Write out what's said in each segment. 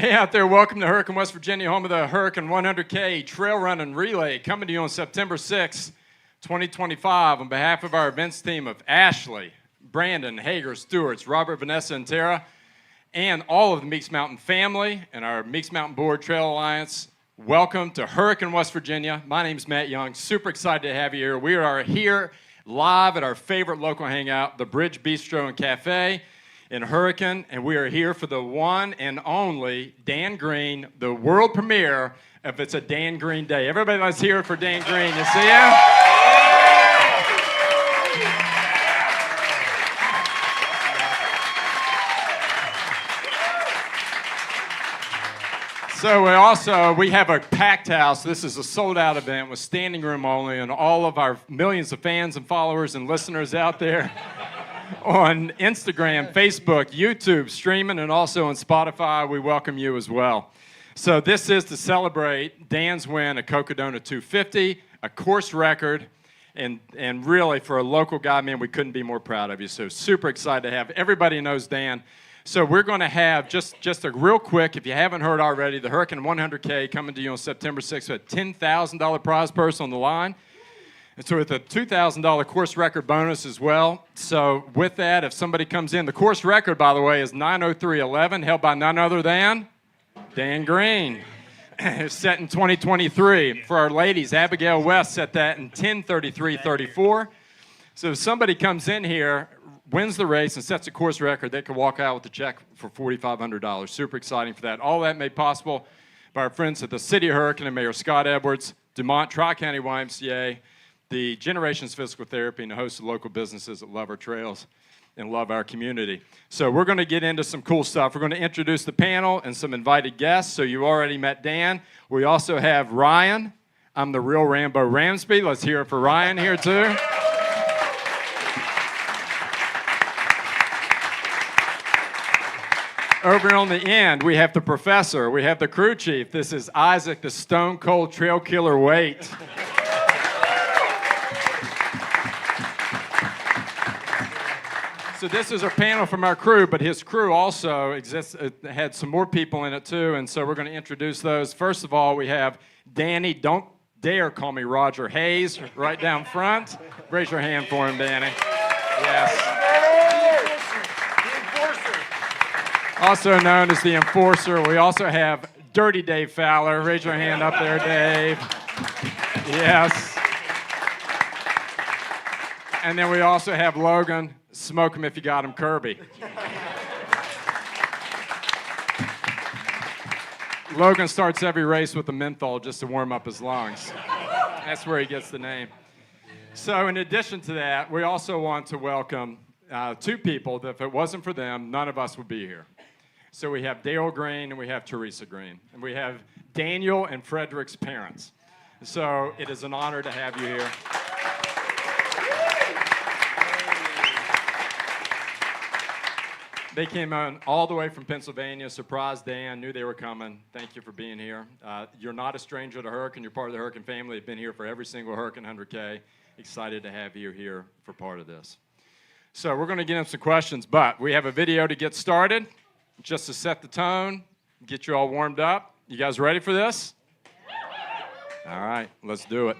Hey out there, welcome to Hurricane, West Virginia, home of the Hurricane 100K Trail Run and Relay, coming to you on September 6, 2025. On behalf of our events team of Ashley, Brandon, Hager, Stewarts, Robert, Vanessa, and Tara, and all of the Meeks Mountain family and our Meeks Mountain Board Trail Alliance, welcome to Hurricane, West Virginia. My name is Matt Young. Super excited to have you here. We are here live at our favorite local hangout, the Bridge Bistro Cafe in Hurricane, and we are here for the one and only Dan Green, the world premiere of It's a Dan Green Day. Everybody, let's hear it for Dan Green. You see him? So we have a packed house. This is a sold-out event with standing room only, and all of our millions of fans and followers and listeners out there on Instagram, Facebook, YouTube, streaming, and also on Spotify, we welcome you as well. So this is to celebrate Dan's win at Cocodona 250, a course record, and really for a local guy, man, we couldn't be more proud of you. So super excited to have everybody knows Dan. So we're going to have just a real quick, if you haven't heard already, the Hurricane 100K coming to you on September 6th with a $10,000 prize purse on the line. And so with a $2,000 course record bonus as well. So with that, if somebody comes in, the course record, by the way, is 9:03:11, held by none other than Dan Green. It's set in 2023. For our ladies, Abigail West set that in 10:33:34. So if somebody comes in here, wins the race, and sets a course record, they can walk out with a check for $4,500. Super exciting for that. All that made possible by our friends at the City of Hurricane and Mayor Scott Edwards, Dumont Tri-County YMCA, the Generations Physical Therapy, and a host of local businesses that love our trails and love our community. So we're going to get into some cool stuff. We're going to introduce the panel and some invited guests. So you already met Dan. We also have Ryan. I'm the real Rambo Ramsby. Let's hear it for Ryan here too. Over on the end, we have the professor. We have the crew chief. This is Isaac, the Stone Cold Trail Killer Waite. So this is our panel from our crew, but his crew also had some more people in it too, and so we're going to introduce those. First of all, we have Danny. Don't dare call me Roger Hayes, right down front. Raise your hand for him, Danny. Yes. Also known as the Enforcer. We also have Dirty Dave Fowler. Raise your hand up there, Dave. Yes. And then we also have Logan. Smoke him if you got him, Kirby. Logan starts every race with a menthol just to warm up his lungs. That's where he gets the name. So in addition to that, we also want to welcome two people that if it wasn't for them, none of us would be here. So we have Dale Green and we have Teresa Green. And we have Daniel and Frederick's parents. So it is an honor to have you here. They came on all the way from Pennsylvania, surprised Dan, knew they were coming. Thank you for being here. You're not a stranger to Hurricane. You're part of the Hurricane family. You've been here for every single Hurricane 100K. Excited to have you here for part of this. So we're going to get into some questions, but we have a video to get started, just to set the tone, get you all warmed up. You guys ready for this? All right, let's do it.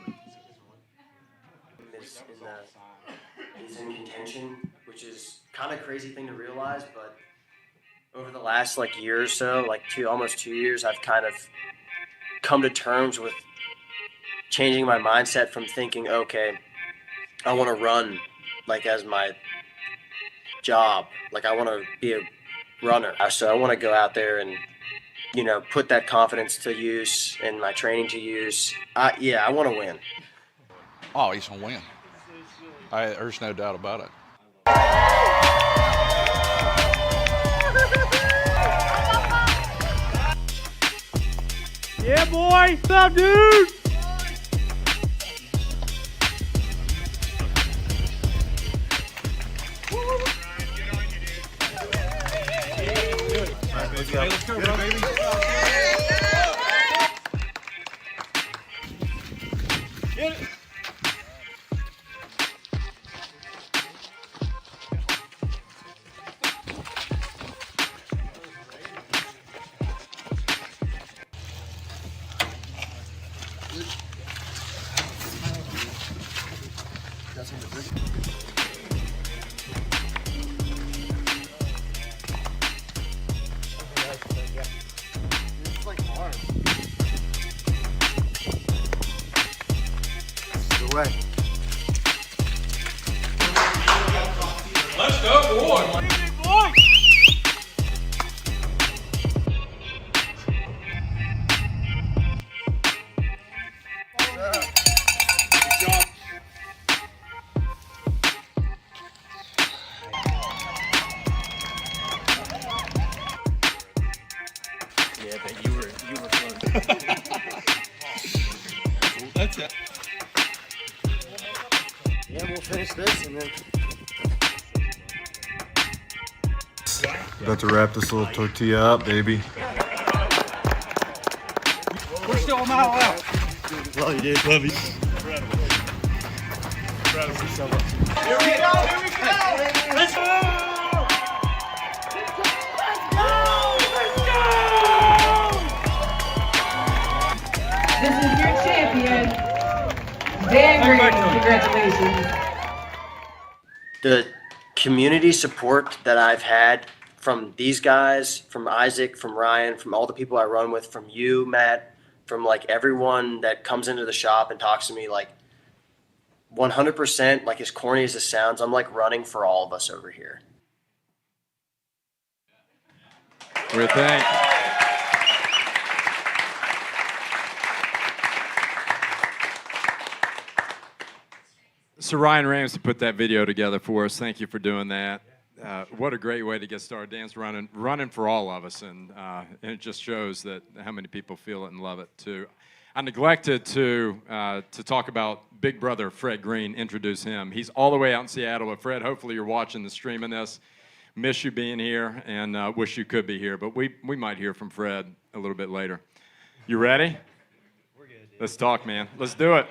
Is in contention, which is kind of crazy thing to realize, but over the last year or so, almost 2 years, I've kind of come to terms with changing my mindset from thinking, okay, I want to run as my job, I want to be a runner. So I want to go out there and put that confidence to use and my training to use. I want to win. Oh, he's gonna win. There's no doubt about it. Yeah, boy. What's up, dude? Hey, let's go, bro, baby. Get it. way. Let's go, boy. Yeah, but you were close. That's it. Yeah, we'll finish this and then. About to wrap this little tortilla up, baby. We're still a mile out. Love you, dude. Love you. Here we go. Let's go. This is your champion, Dan Green. Congratulations. The community support that I've had from these guys, from Isaac, from Ryan, from all the people I run with, from you, Matt, from like everyone that comes into the shop and talks to me, like 100%, like as corny as it sounds, I'm like running for all of us over here. We thank. So Ryan Ramsey put that video together for us. Thank you for doing that. What a great way to get started. Dan's running for all of us, and it just shows that how many people feel it and love it too. I neglected to talk about Big Brother Fred Green. Introduce him. He's all the way out in Seattle. But Fred, hopefully you're watching the stream in this. Miss you being here, and wish you could be here. But we might hear from Fred a little bit later. You ready? We're good, dude. Let's talk, man. Let's do it.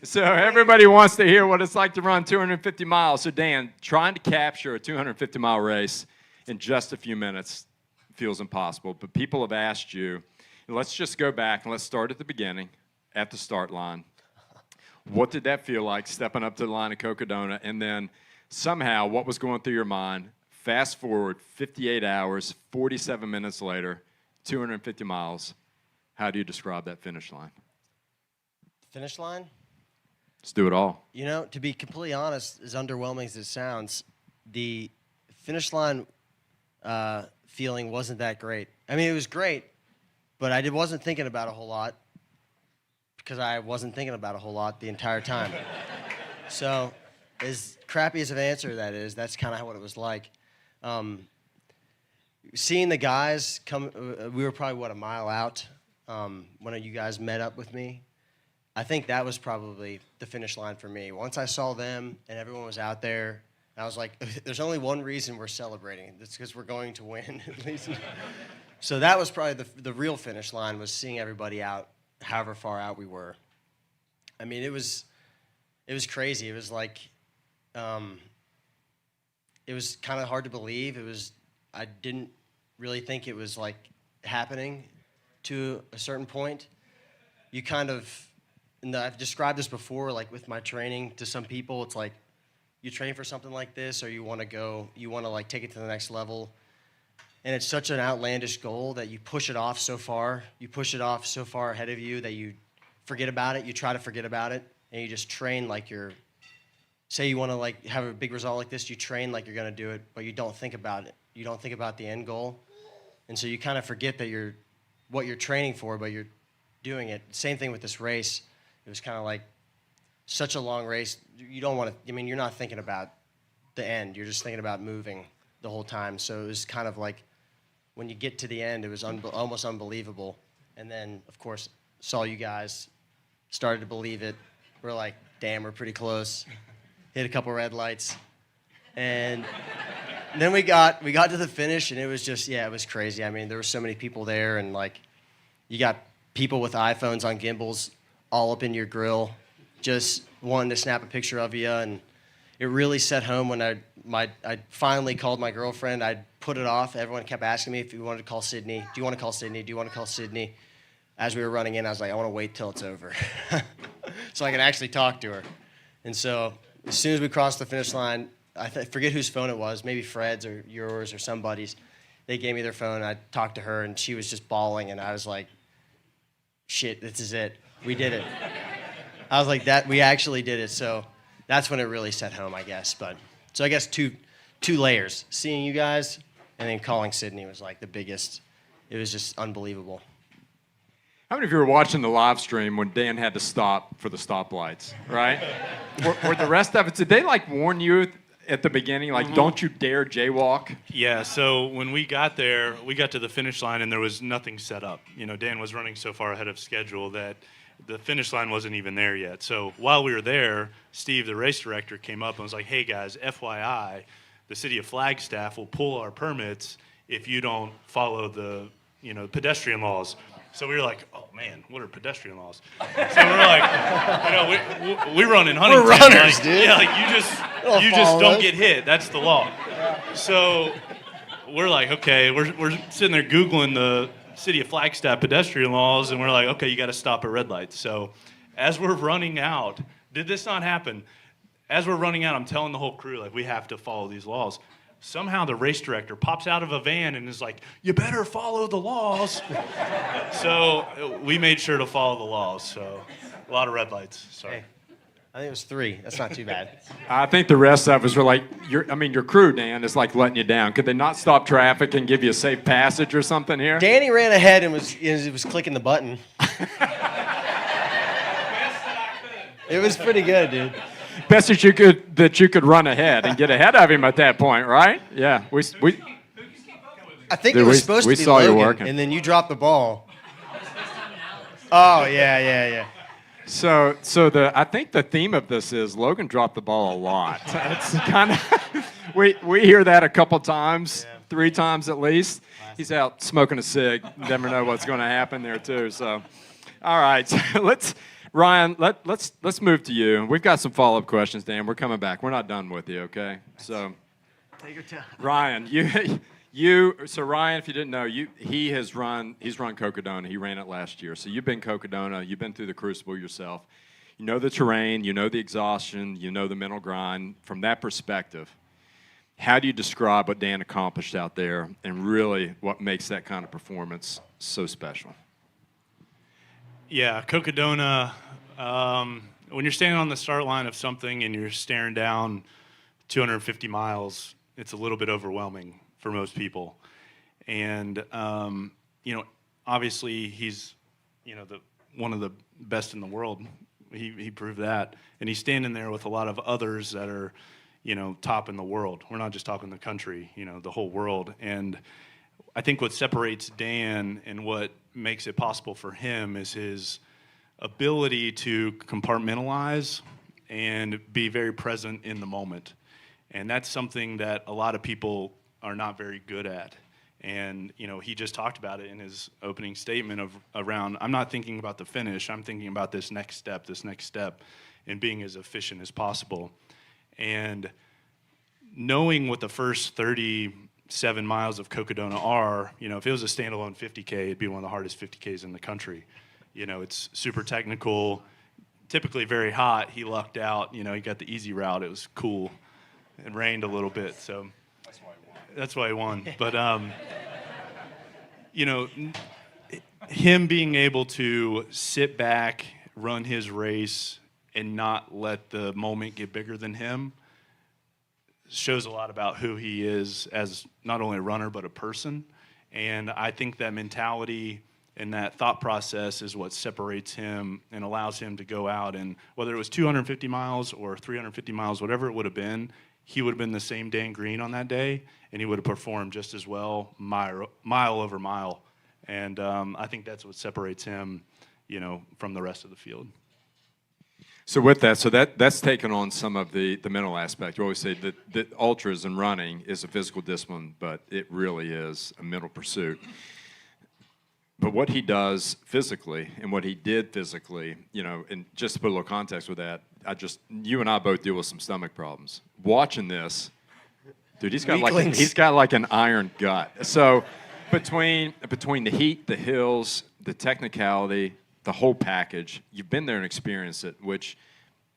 So everybody wants to hear what it's like to run 250 miles. So Dan, trying to capture a 250-mile race in just a few minutes feels impossible. But people have asked you, let's just go back and let's start at the beginning, at the start line. What did that feel like stepping up to the line of Cocodona? And then somehow what was going through your mind? Fast forward 58 hours, 47 minutes later, 250 miles. How do you describe that finish line? Finish line? Let's do it all. You know, to be completely honest, as underwhelming as it sounds, the finish line feeling wasn't that great. I mean, it was great, but I wasn't thinking about a whole lot because I wasn't thinking about a whole lot the entire time. So, as crappy as an answer that is, that's kind of what it was like. Seeing the guys come, we were probably, a mile out when you guys met up with me. I think that was probably the finish line for me. Once I saw them and everyone was out there, I was like, there's only one reason we're celebrating. It's because we're going to win, at least. So that was probably the real finish line, was seeing everybody out, however far out we were. I mean, it was crazy. It was like, it was kind of hard to believe. I didn't really think it was like happening to a certain point. You kind of, and I've described this before, like with my training to some people, it's like you train for something like this, or you want to like take it to the next level. And it's such an outlandish goal that you push it off so far. You push it off so far ahead of you that you forget about it. You try to forget about it, and you just train like say you want to like have a big result like this, you train like you're going to do it, but you don't think about it. You don't think about the end goal. And so you kind of forget that what you're training for, but you're doing it. Same thing with this race. It was kind of like such a long race. You don't want to, I mean, you're not thinking about the end. You're just thinking about moving the whole time. So it was kind of like when you get to the end, it was almost unbelievable. And then, of course, saw you guys, started to believe it. We're like, damn, we're pretty close. Hit a couple red lights. And then we got to the finish, and it was just, it was crazy. I mean, there were so many people there, and like, you got people with iPhones on gimbals all up in your grill, just wanting to snap a picture of you. And it really set home when I finally called my girlfriend. I'd put it off. Everyone kept asking me if we wanted to call Sydney. Do you want to call Sydney? Do you want to call Sydney? As we were running in, I was like, I want to wait till it's over so I can actually talk to her. And so as soon as we crossed the finish line, I forget whose phone it was, maybe Fred's or yours or somebody's. They gave me their phone. I talked to her, and she was just bawling, and I was like, shit, this is it. We did it. I was like, that we actually did it. So that's when it really set home, I guess. But so I guess two layers. Seeing you guys and then calling Sydney was like the biggest. It was just unbelievable. How many of you were watching the live stream when Dan had to stop for the stoplights, right? were the rest of it, did they like warn you at the beginning, like, don't you dare jaywalk? Yeah, so when we got there, we got to the finish line and there was nothing set up. You know, Dan was running so far ahead of schedule that the finish line wasn't even there yet. So while we were there, Steve, the race director, came up and was like, hey guys, FYI, the city of Flagstaff will pull our permits if you don't follow the, pedestrian laws. So we were like, oh man, what are pedestrian laws? So we're like, we run in Huntington. We're runners, dude. Yeah, like you just don't get hit. That's the law. So we're like, okay, we're sitting there Googling the city of Flagstaff pedestrian laws, and we're like, okay, you got to stop at red lights. So as we're running out, did this not happen? As we're running out, I'm telling the whole crew, like, we have to follow these laws. Somehow the race director pops out of a van and is like, you better follow the laws. So we made sure to follow the laws. So a lot of red lights. Sorry. Hey, I think it was 3. That's not too bad. I think the rest of us were like, your crew, Dan, is like letting you down. Could they not stop traffic and give you a safe passage or something here? Danny ran ahead and was clicking the button. It was pretty good, dude. Best that you could run ahead and get ahead of him at that point, right? Yeah, we I think it was supposed to be saw you Logan, working. and then you dropped the ball. Oh yeah. So I think the theme of this is Logan dropped the ball a lot. It's kind of we hear that a couple times, 3 times at least. He's out smoking a cig. Never know what's going to happen there too. So, all right, so Ryan, let's move to you. We've got some follow-up questions, Dan. We're coming back. We're not done with you, okay? So, Take your time. Ryan, so Ryan, if you didn't know, he's run Cocodona. He ran it last year. So you've been Cocodona. You've been through the crucible yourself. You know the terrain. You know the exhaustion. You know the mental grind. From that perspective, how do you describe what Dan accomplished out there and really what makes that kind of performance so special? Yeah, Cocodona, when you're standing on the start line of something and you're staring down 250 miles, it's a little bit overwhelming for most people. And, obviously he's, one of the best in the world. He proved that. And he's standing there with a lot of others that are, top in the world. We're not just talking the country, the whole world. And I think what separates Dan and what makes it possible for him is his ability to compartmentalize and be very present in the moment. And that's something that a lot of people are not very good at. And, he just talked about it in his opening statement around, I'm not thinking about the finish, I'm thinking about this next step, and being as efficient as possible. And knowing what the first 37 miles of Cocodona are, if it was a standalone 50K, it'd be one of the hardest 50Ks in the country. It's super technical, typically very hot. He lucked out, he got the easy route. It was cool. It rained a little bit, so that's why he won. But, him being able to sit back, run his race, and not let the moment get bigger than him shows a lot about who he is as not only a runner but a person. And I think that mentality and that thought process is what separates him and allows him to go out, and whether it was 250 miles or 350 miles, whatever it would have been, he would have been the same Dan Green on that day, and he would have performed just as well mile over mile. And I think that's what separates him, from the rest of the field. So with that, that's taken on some of the mental aspect. You always say that ultras and running is a physical discipline, but it really is a mental pursuit. But what he does physically and what he did physically, and just to put a little context with that, you and I both deal with some stomach problems. Watching this, dude, he's got like an iron gut. So between the heat, the hills, the technicality, the whole package, you've been there and experienced it,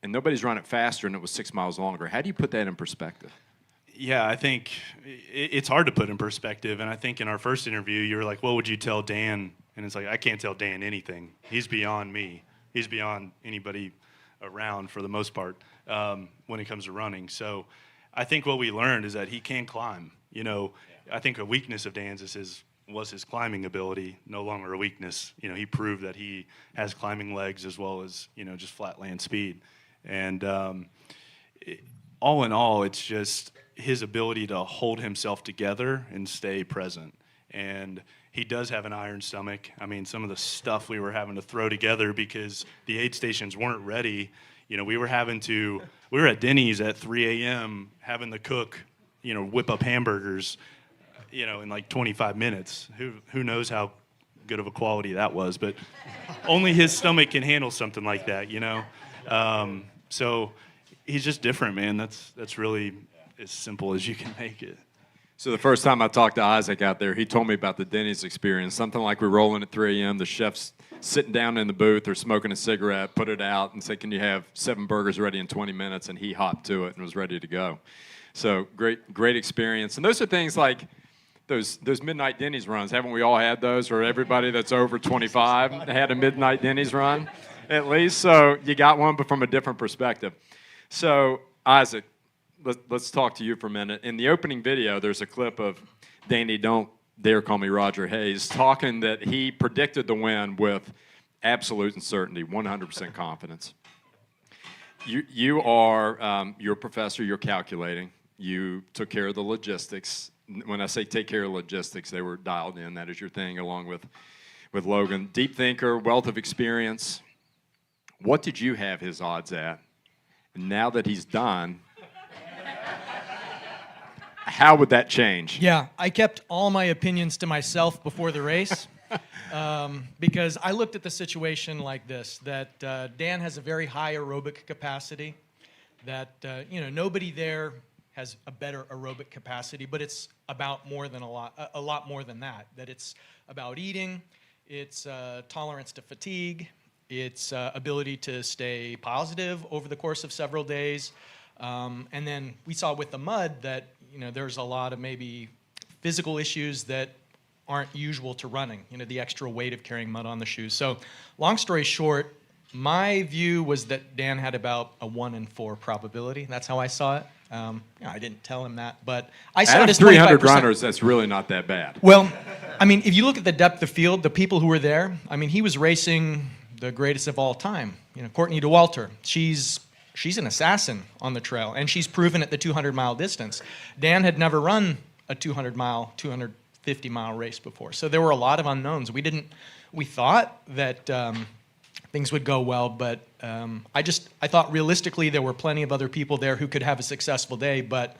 and nobody's run it faster and it was 6 miles longer. How do you put that in perspective? Yeah, I think it's hard to put in perspective. And I think in our first interview, you were like, what would you tell Dan? And it's like, I can't tell Dan anything. He's beyond me. He's beyond anybody around for the most part when it comes to running. So I think what we learned is that he can climb. You know, I think a weakness of Dan's was his climbing ability, no longer a weakness. You know, he proved that he has climbing legs as well as, you know, just flat land speed. And all in all, it's just his ability to hold himself together and stay present. And he does have an iron stomach. I mean, some of the stuff we were having to throw together because the aid stations weren't ready. You know, we were at Denny's at 3 a.m. having the cook, you know, whip up hamburgers, you know, in like 25 minutes. Who knows how good of a quality that was, but only his stomach can handle something like that, you know? So he's just different, man. That's really as simple as you can make it. So the first time I talked to Isaac out there, he told me about the Denny's experience. Something like we're rolling at 3 a.m., the chef's sitting down in the booth or smoking a cigarette, put it out and say, can you have 7 burgers ready in 20 minutes? And he hopped to it and was ready to go. So great experience. And those are things like those midnight Denny's runs. Haven't we all had those? Or everybody that's over 25 had a midnight Denny's run at least. So you got one, but from a different perspective. So Isaac, let's talk to you for a minute. In the opening video, there's a clip of Danny, don't dare call me Roger Hayes, talking that he predicted the win with absolute certainty, 100% confidence. You're a professor, you're calculating. You took care of the logistics. When I say take care of logistics, they were dialed in. That is your thing, along with Logan. Deep thinker, wealth of experience. What did you have his odds at? And now that he's done, how would that change? Yeah, I kept all my opinions to myself before the race because I looked at the situation like this, that Dan has a very high aerobic capacity, that nobody there has a better aerobic capacity, but it's about a lot more than that, that it's about eating, it's tolerance to fatigue, it's ability to stay positive over the course of several days, and then we saw with the mud that there's a lot of maybe physical issues that aren't usual to running, the extra weight of carrying mud on the shoes. So long story short, my view was that Dan had about a 1 in 4 probability. That's how I saw it. I didn't tell him that, but I saw it as 300 25%. runners, that's really not that bad. Well, I mean, if you look at the depth of field, the people who were there, I mean, he was racing the greatest of all time. Courtney DeWalter, she's an assassin on the trail, and she's proven at the 200-mile distance. Dan had never run a 200-mile, 250-mile race before, so there were a lot of unknowns. We thought that things would go well, but I thought realistically there were plenty of other people there who could have a successful day, but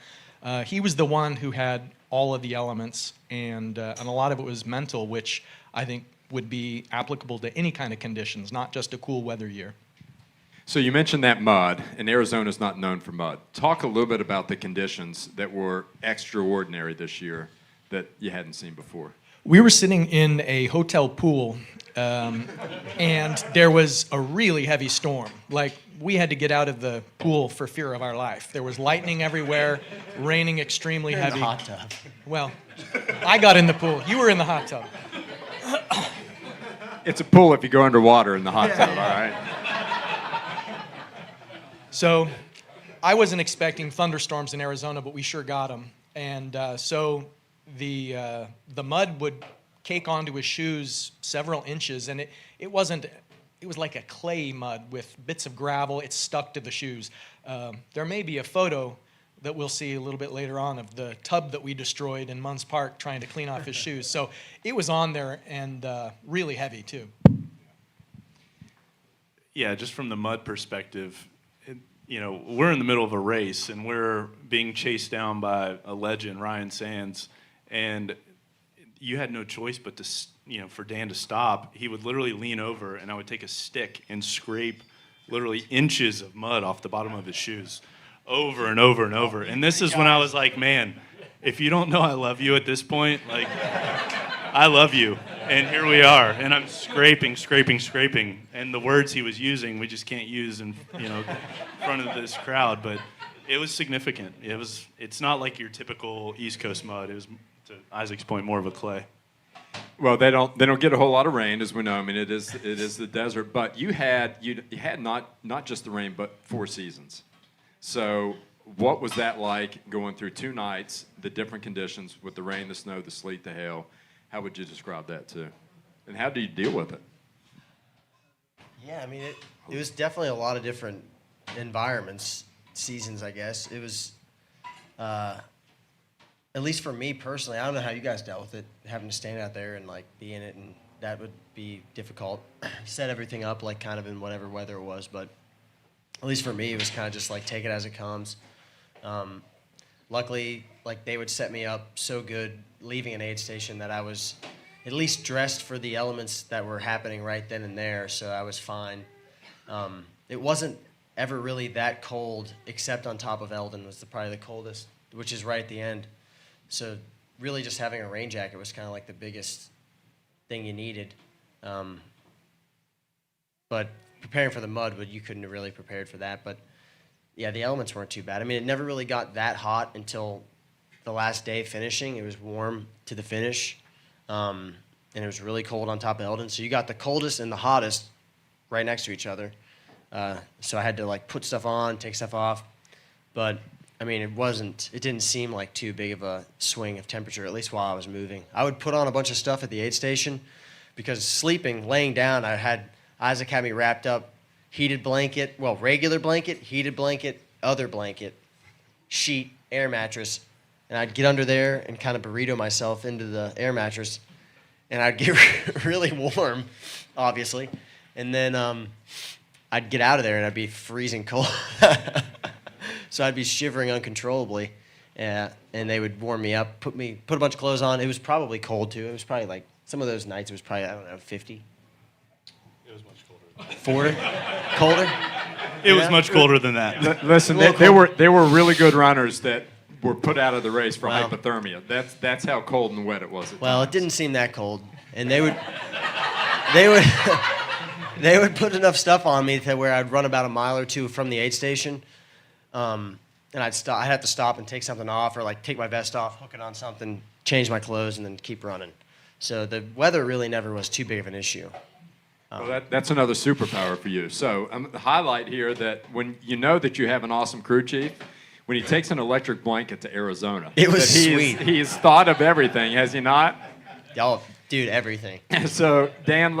he was the one who had all of the elements, and a lot of it was mental, which I think would be applicable to any kind of conditions, not just a cool weather year. So you mentioned that mud, and Arizona's not known for mud. Talk a little bit about the conditions that were extraordinary this year that you hadn't seen before. We were sitting in a hotel pool, and there was a really heavy storm. Like, we had to get out of the pool for fear of our life. There was lightning everywhere, raining extremely heavy. In the hot tub. Well, I got in the pool. You were in the hot tub. It's a pool if you go underwater in the hot tub, all right? So I wasn't expecting thunderstorms in Arizona, but we sure got them. And so the mud would cake onto his shoes several inches, and it was like a clay mud with bits of gravel. It stuck to the shoes. There may be a photo that we'll see a little bit later on of the tub that we destroyed in Munns Park trying to clean off his shoes. So it was on there and really heavy too. Yeah, just from the mud perspective, we're in the middle of a race and we're being chased down by a legend, Ryan Sands, and you had no choice but to, for Dan to stop. He would literally lean over and I would take a stick and scrape literally inches of mud off the bottom of his shoes over and over and over. And this is when I was like, man, if you don't know I love you at this point, like, I love you. And here we are. And I'm scraping. And the words he was using, we just can't use in front of this crowd. But it was significant. It's not like your typical East Coast mud. It was, to Isaac's point, more of a clay. Well, they don't get a whole lot of rain, as we know. I mean, it is the desert. But you had not just the rain, but 4 seasons. So what was that like going through 2 nights, the different conditions with the rain, the snow, the sleet, the hail? How would you describe that too? And how do you deal with it? Yeah, I mean, it was definitely a lot of different environments, seasons, I guess. It was, at least for me personally, I don't know how you guys dealt with it, having to stand out there and like be in it, and that would be difficult. Set everything up like kind of in whatever weather it was, but at least for me, it was kind of just like take it as it comes. Luckily, like they would set me up so good leaving an aid station that I was at least dressed for the elements that were happening right then and there, so I was fine. It wasn't ever really that cold, except on top of Eldon was probably the coldest, which is right at the end. So really just having a rain jacket was kind of like the biggest thing you needed. But preparing for the mud, you couldn't have really prepared for that. But yeah, the elements weren't too bad. I mean, it never really got that hot until the last day finishing. It was warm to the finish, and it was really cold on top of Eldon. So you got the coldest and the hottest right next to each other. So I had to like put stuff on, take stuff off. But I mean, it didn't seem like too big of a swing of temperature, at least while I was moving. I would put on a bunch of stuff at the aid station because sleeping, laying down, Isaac had me wrapped up, heated blanket, well, regular blanket, heated blanket, other blanket, sheet, air mattress. And I'd get under there and kind of burrito myself into the air mattress. And I'd get really warm, obviously. And then I'd get out of there and I'd be freezing cold. So I'd be shivering uncontrollably, and they would warm me up, put a bunch of clothes on. It was probably cold too. It was probably like some of those nights. It was probably 50. It was much colder. 40, colder. It was much colder than that. Listen, they were really good runners that were put out of the race for hypothermia. That's how cold and wet it was. Well, it didn't seem that cold, and they would they would put enough stuff on me to where I'd run about a mile or 2 from the aid station. And I'd have to stop and take something off, or like take my vest off, hook it on something, change my clothes, and then keep running. So the weather really never was too big of an issue. Well, that's another superpower for you. So the highlight here that when you know that you have an awesome crew chief, when he takes an electric blanket to Arizona. It was sweet. He's thought of everything, has he not? Oh, dude, everything. So Dan,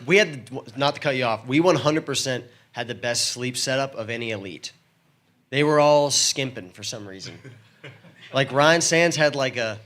we had not to cut you off. We 100% had the best sleep setup of any elite. They were all skimping for some reason. Like Ryan Sands had like a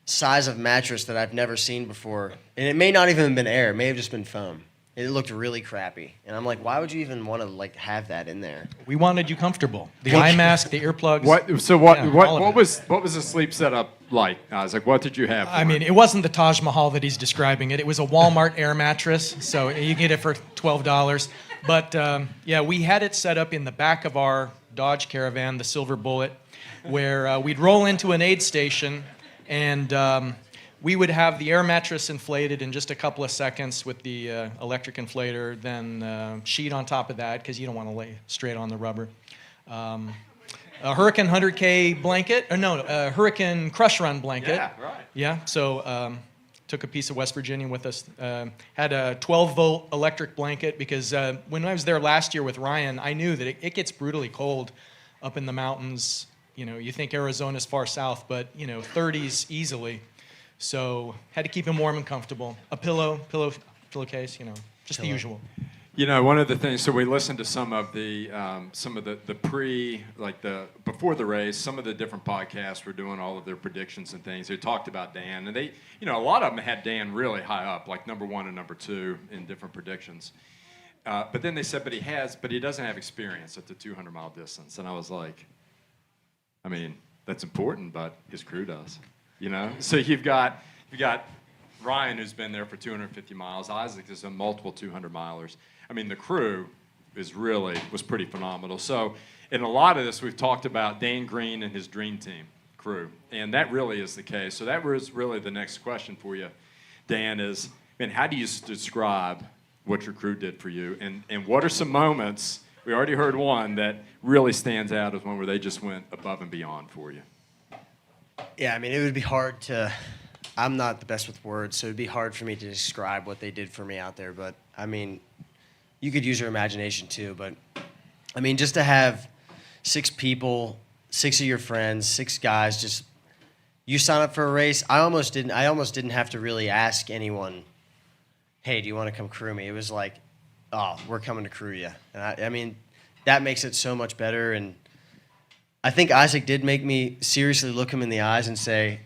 size of mattress that I've never seen before. And it may not even have been air. It may have just been foam. It looked really crappy. And I'm like, why would you even want to like have that in there? We wanted you comfortable. The eye mask, the earplugs. What was the sleep setup like? I was like, what did you have? I mean, it wasn't the Taj Mahal that he's describing it. It was a Walmart air mattress, so you get it for $12. But yeah, we had it set up in the back of our Dodge Caravan, the Silver Bullet, where we'd roll into an aid station, and we would have the air mattress inflated in just a couple of seconds with the electric inflator, then sheet on top of that, because you don't want to lay straight on the rubber. A Hurricane 100K blanket, a Hurricane Crush Run blanket. Yeah, right. Yeah, so took a piece of West Virginia with us. Had a 12-volt electric blanket because when I was there last year with Ryan, I knew that it gets brutally cold up in the mountains. You know, you think Arizona's far south, but 30s easily. So had to keep him warm and comfortable. A pillowcase, just the usual. One of the things. So we listened to some of the before the race. Some of the different podcasts were doing all of their predictions and things. They talked about Dan, and they, a lot of them had Dan really high up, like number 1 and number 2 in different predictions. But then they said, but he doesn't have experience at the 200-mile distance. And I was like, I mean, that's important, but his crew does. So you've got Ryan, who's been there for 250 miles. Isaac is a multiple 200-milers. I mean, the crew was pretty phenomenal. So in a lot of this, we've talked about Dan Green and his dream team crew, and that really is the case. So that was really the next question for you, Dan, is, how do you describe what your crew did for you, and what are some moments, we already heard one, that really stands out as one where they just went above and beyond for you? Yeah, I mean, it would be hard to I'm not the best with words, so it'd be hard for me to describe what they did for me out there. But I mean, you could use your imagination too. But I mean, just to have 6 people, 6 of your friends, 6 guys, just you sign up for a race. I almost didn't have to really ask anyone, hey, do you want to come crew me? It was like, oh, we're coming to crew you. And I mean, that makes it so much better. And I think Isaac did make me seriously look him in the eyes and say,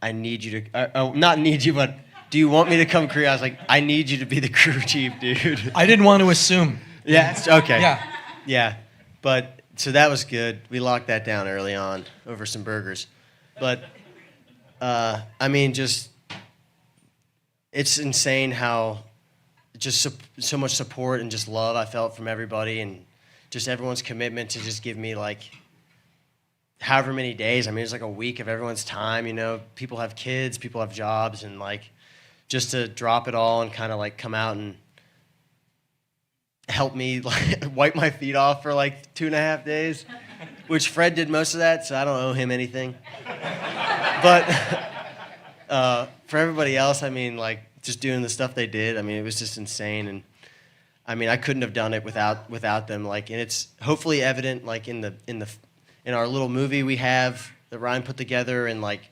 I need you to, not need you, but do you want me to come crew? I was like, I need you to be the crew chief, dude. I didn't want to assume. Yeah, okay. Yeah. Yeah, but so that was good. We locked that down early on over some burgers. But, I mean, just, it's insane how just so much support and just love I felt from everybody and just everyone's commitment to just give me, like, however many days. I mean, it's like a week of everyone's time, you know. People have kids, people have jobs, and, like, just to drop it all and kind of, like, come out and help me, like, wipe my feet off for, like, 2.5 days, which Fred did most of that, so I don't owe him anything. But for everybody else, I mean, like, just doing the stuff they did, I mean, it was just insane. And, I mean, I couldn't have done it without them. Like, and it's hopefully evident, like, in our little movie we have that Ryan put together, and, like,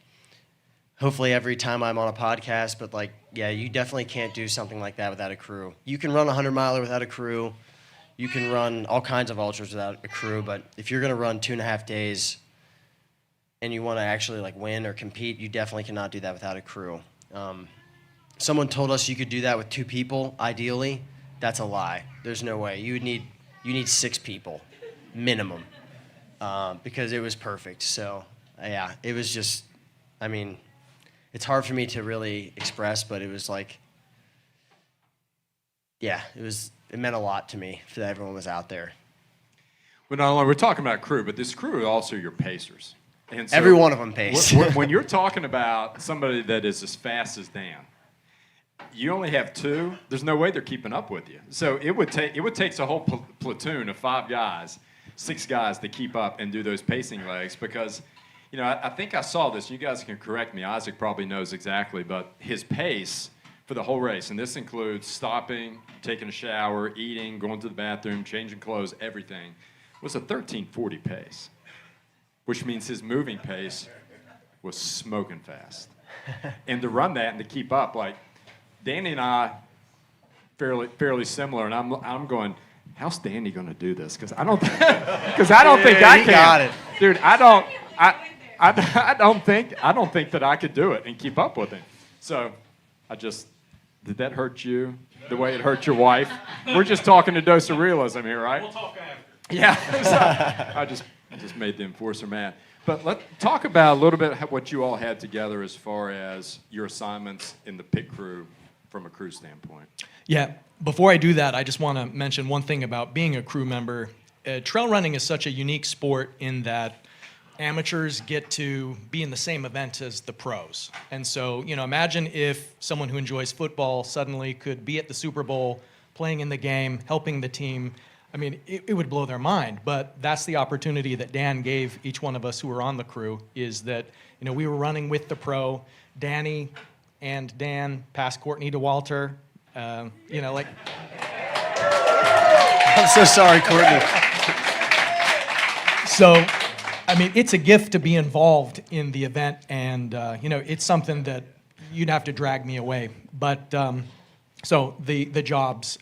hopefully every time I'm on a podcast. But, like, yeah, you definitely can't do something like that without a crew. You can run a 100-miler without a crew. You can run all kinds of ultras without a crew. But if you're going to run 2.5 days and you want to actually, like, win or compete, you definitely cannot do that without a crew. Someone told us you could do that with 2 people, ideally. That's a lie. There's no way. You need 6 people, minimum. Because it was perfect. So, yeah, it was just, I mean, it's hard for me to really express, but it was like, yeah, it meant a lot to me that everyone was out there. Well, not only we're talking about crew, but this crew are also your pacers. And so Every one of them paced. when you're talking about somebody that is as fast as Dan, you only have 2. There's no way they're keeping up with you. So it would take a whole platoon of 5 guys, 6 guys to keep up and do those pacing legs, because, you know, I think I saw this. You guys can correct me. Isaac probably knows exactly, but his pace for the whole race, and this includes stopping, taking a shower, eating, going to the bathroom, changing clothes, everything, was a 13:40 pace, which means his moving pace was smoking fast. And to run that and to keep up, like, Danny and I, fairly similar, and I'm going, how's Danny going to do this? Because I don't think I can. Got it. Dude, I don't think that I could do it and keep up with him. So did that hurt you the way it hurt your wife? We're just talking a dose of realism here, right? We'll talk after. Yeah. So I just made the enforcer mad. But let's talk about a little bit what you all had together as far as your assignments in the pit crew from a crew standpoint. Yeah. Before I do that, I just want to mention one thing about being a crew member. Trail running is such a unique sport in that amateurs get to be in the same event as the pros. And so, you know, imagine if someone who enjoys football suddenly could be at the Super Bowl, playing in the game, helping the team. I mean, it would blow their mind. But that's the opportunity that Dan gave each one of us who were on the crew, is that, you know, we were running with the pro. Danny and Dan passed Courtney to Walter. You know, like... I'm so sorry, Courtney. So, I mean, it's a gift to be involved in the event, and, you know, it's something that you'd have to drag me away. But, so, the jobs.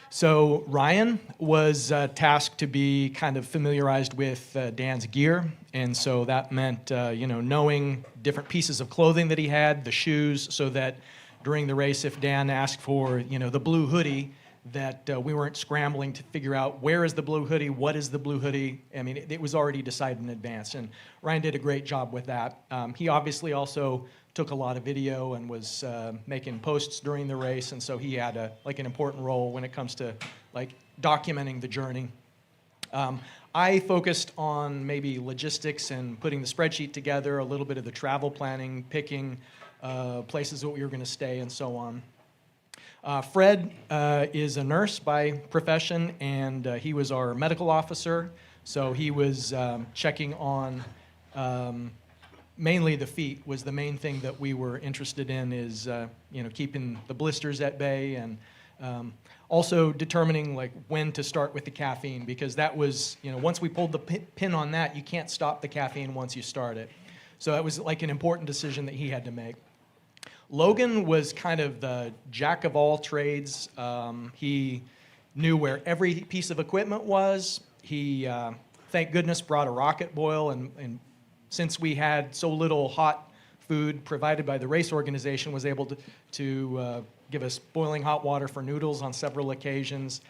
So Ryan was tasked to be kind of familiarized with Dan's gear, and so that meant, you know, knowing different pieces of clothing that he had, the shoes, so that during the race, if Dan asked for, you know, the blue hoodie, that we weren't scrambling to figure out where is the blue hoodie, what is the blue hoodie. I mean, it was already decided in advance, and Ryan did a great job with that. He obviously also took a lot of video and was making posts during the race, and so he had an important role when it comes to like documenting the journey. I focused on maybe logistics and putting the spreadsheet together, a little bit of the travel planning, picking places that we were going to stay, and so on. Fred is a nurse by profession, and he was our medical officer, so he was checking on mainly the feet was the main thing that we were interested in, is keeping the blisters at bay, and also determining like when to start with the caffeine, because that was, once we pulled the pin on that, you can't stop the caffeine once you start it. So that was like an important decision that he had to make. Logan was kind of the jack of all trades. He knew where every piece of equipment was. He, thank goodness, brought a rocket boil, and since we had so little hot food provided by the race organization, was able to give us boiling hot water for noodles on several occasions.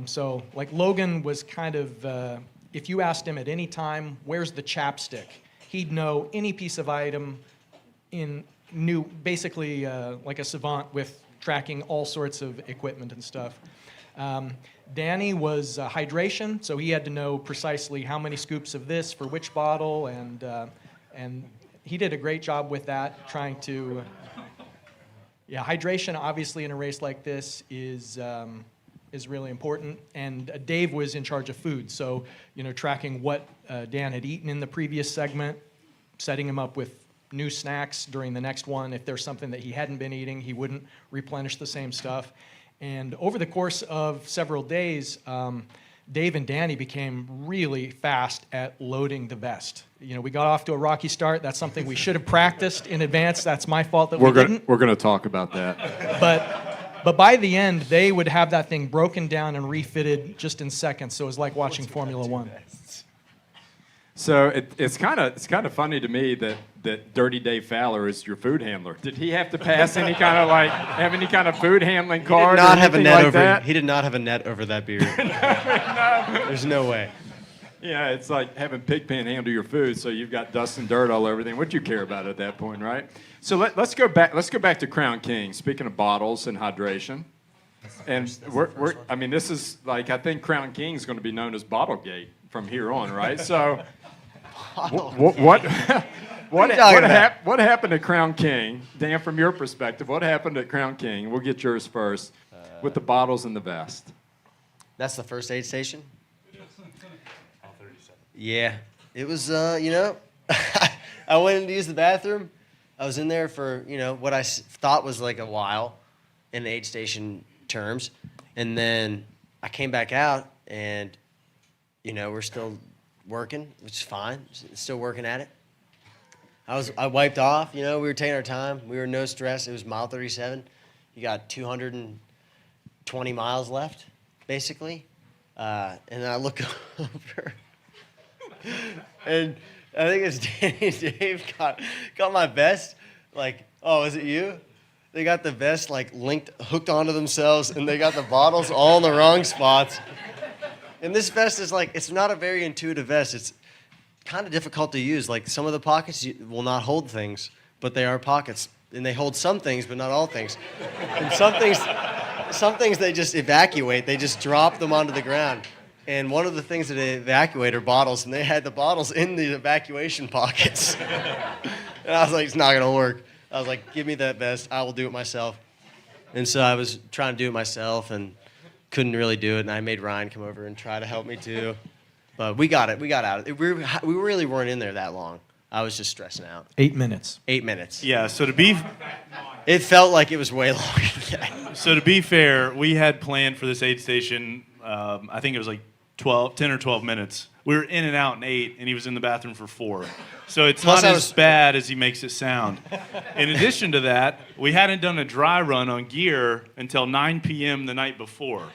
So like Logan was kind of, if you asked him at any time, where's the chapstick? He'd know any piece of item, knew basically like a savant with tracking all sorts of equipment and stuff. Danny was hydration, so he had to know precisely how many scoops of this for which bottle, and he did a great job with that, trying to. Hydration obviously in a race like this is really important. And Dave was in charge of food, so tracking what Dan had eaten in the previous segment, setting him up with new snacks during the next one. If there's something that he hadn't been eating, he wouldn't replenish the same stuff. And over the course of several days, Dave and Danny became really fast at loading the vest. We got off to a rocky start. That's something we should have practiced in advance. That's my fault that we didn't. We're going to talk about that. But by the end, they would have that thing broken down and refitted just in seconds. So it was like watching Formula One. So it's kind of funny to me that Dirty Dave Fowler is your food handler. Did he have to pass any kind of have any kind of food handling card? He did not have a net like over. That? He did not have a net over that beer. No. There's no way. Yeah, it's like having Pigpen handle your food, so you've got dust and dirt all over everything. What do you care about at that point, right? So let's go back. Let's go back to Crown King. Speaking of bottles and hydration, and this is like, I think Crown King is going to be known as Bottlegate from here on, right? So. What happened at Crown King? Dan, from your perspective, what happened at Crown King? We'll get yours first, with the bottles and the vest. That's the first aid station? Yeah. It was, I went in to use the bathroom. I was in there for, what I thought was like a while in aid station terms. And then I came back out and, we're still working, which is fine. Still working at it. I wiped off. We were taking our time. We were no stress. It was mile 37. You got 220 miles left, basically. And then I look over, and I think it's Danny Dave got my vest. Like, oh, is it you? They got the vest hooked onto themselves, and they got the bottles all in the wrong spots. And this vest is it's not a very intuitive vest. It's kind of difficult to use. Like, some of the pockets will not hold things, but they are pockets. And they hold some things, but not all things. And some things they just evacuate. They just drop them onto the ground. And one of the things that they evacuate are bottles, and they had the bottles in the evacuation pockets. And I was like, it's not going to work. I was like, give me that vest. I will do it myself. And so I was trying to do it myself, and couldn't really do it, and I made Ryan come over and try to help me too. But we got it. We got out. We really weren't in there that long. I was just stressing out. 8 minutes. 8 minutes. Yeah, It felt like it was way longer than that. So to be fair, we had planned for this aid station, I think it was like 10 or 12 minutes. We were in and out in 8, and he was in the bathroom for 4. So it's not as bad as he makes it sound. In addition to that, we hadn't done a dry run on gear until 9 p.m. the night before.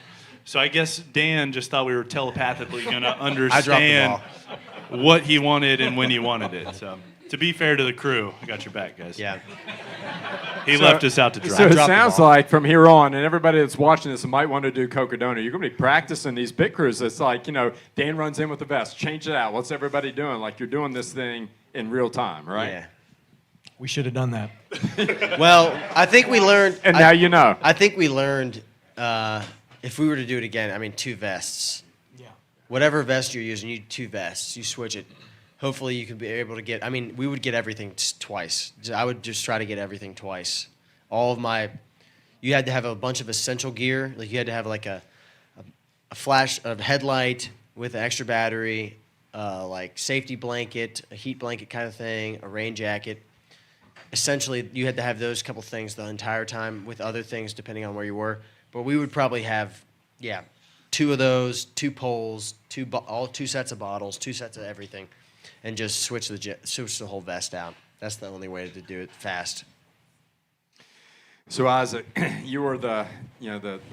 So I guess Dan just thought we were telepathically going to understand what he wanted and when he wanted it. So to be fair to the crew, I got your back, guys. Yeah. He left us out to dry. So it sounds like from here on, and everybody that's watching this might want to do Cocodona, you're going to be practicing these pit crews. It's like, Dan runs in with the vest, change it out. What's everybody doing? Like, you're doing this thing in real time, right? Yeah. We should have done that. Well, I think we learned. And now you know. I think we learned, if we were to do it again, 2 vests. Yeah. Whatever vest you're using, you 2 vests. You switch it. Hopefully you could be able to get, we would get everything twice. I would just try to get everything twice. You had to have a bunch of essential gear. Like, you had to have a flash of headlight with an extra battery, like safety blanket, a heat blanket kind of thing, a rain jacket. Essentially, you had to have those couple things the entire time with other things depending on where you were. But we would probably have, 2 of those, 2 poles, all 2 sets of bottles, 2 sets of everything, and just switch the whole vest out. That's the only way to do it fast. So Isaac, you were the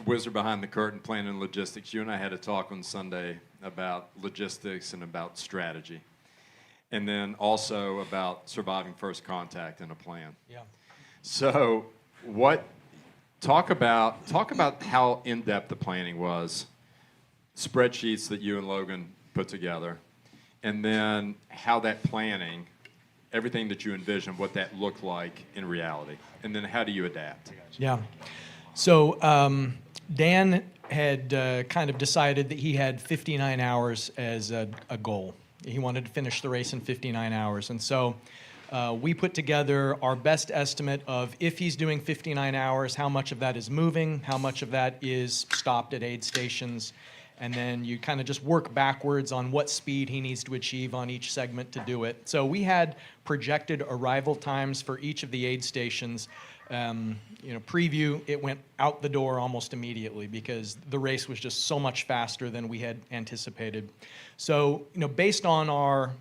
wizard behind the curtain, planning logistics. You and I had a talk on Sunday about logistics and about strategy, and then also about surviving first contact and a plan. Yeah. So, talk about how in-depth the planning was, spreadsheets that you and Logan put together, and then how that planning, everything that you envisioned, what that looked like in reality, and then how do you adapt? Yeah. So Dan had kind of decided that he had 59 hours as a goal. He wanted to finish the race in 59 hours. And so we put together our best estimate of if he's doing 59 hours, how much of that is moving, how much of that is stopped at aid stations, and then you kind of just work backwards on what speed he needs to achieve on each segment to do it. So we had projected arrival times for each of the aid stations. Preview, it went out the door almost immediately because the race was just so much faster than we had anticipated. So, based on our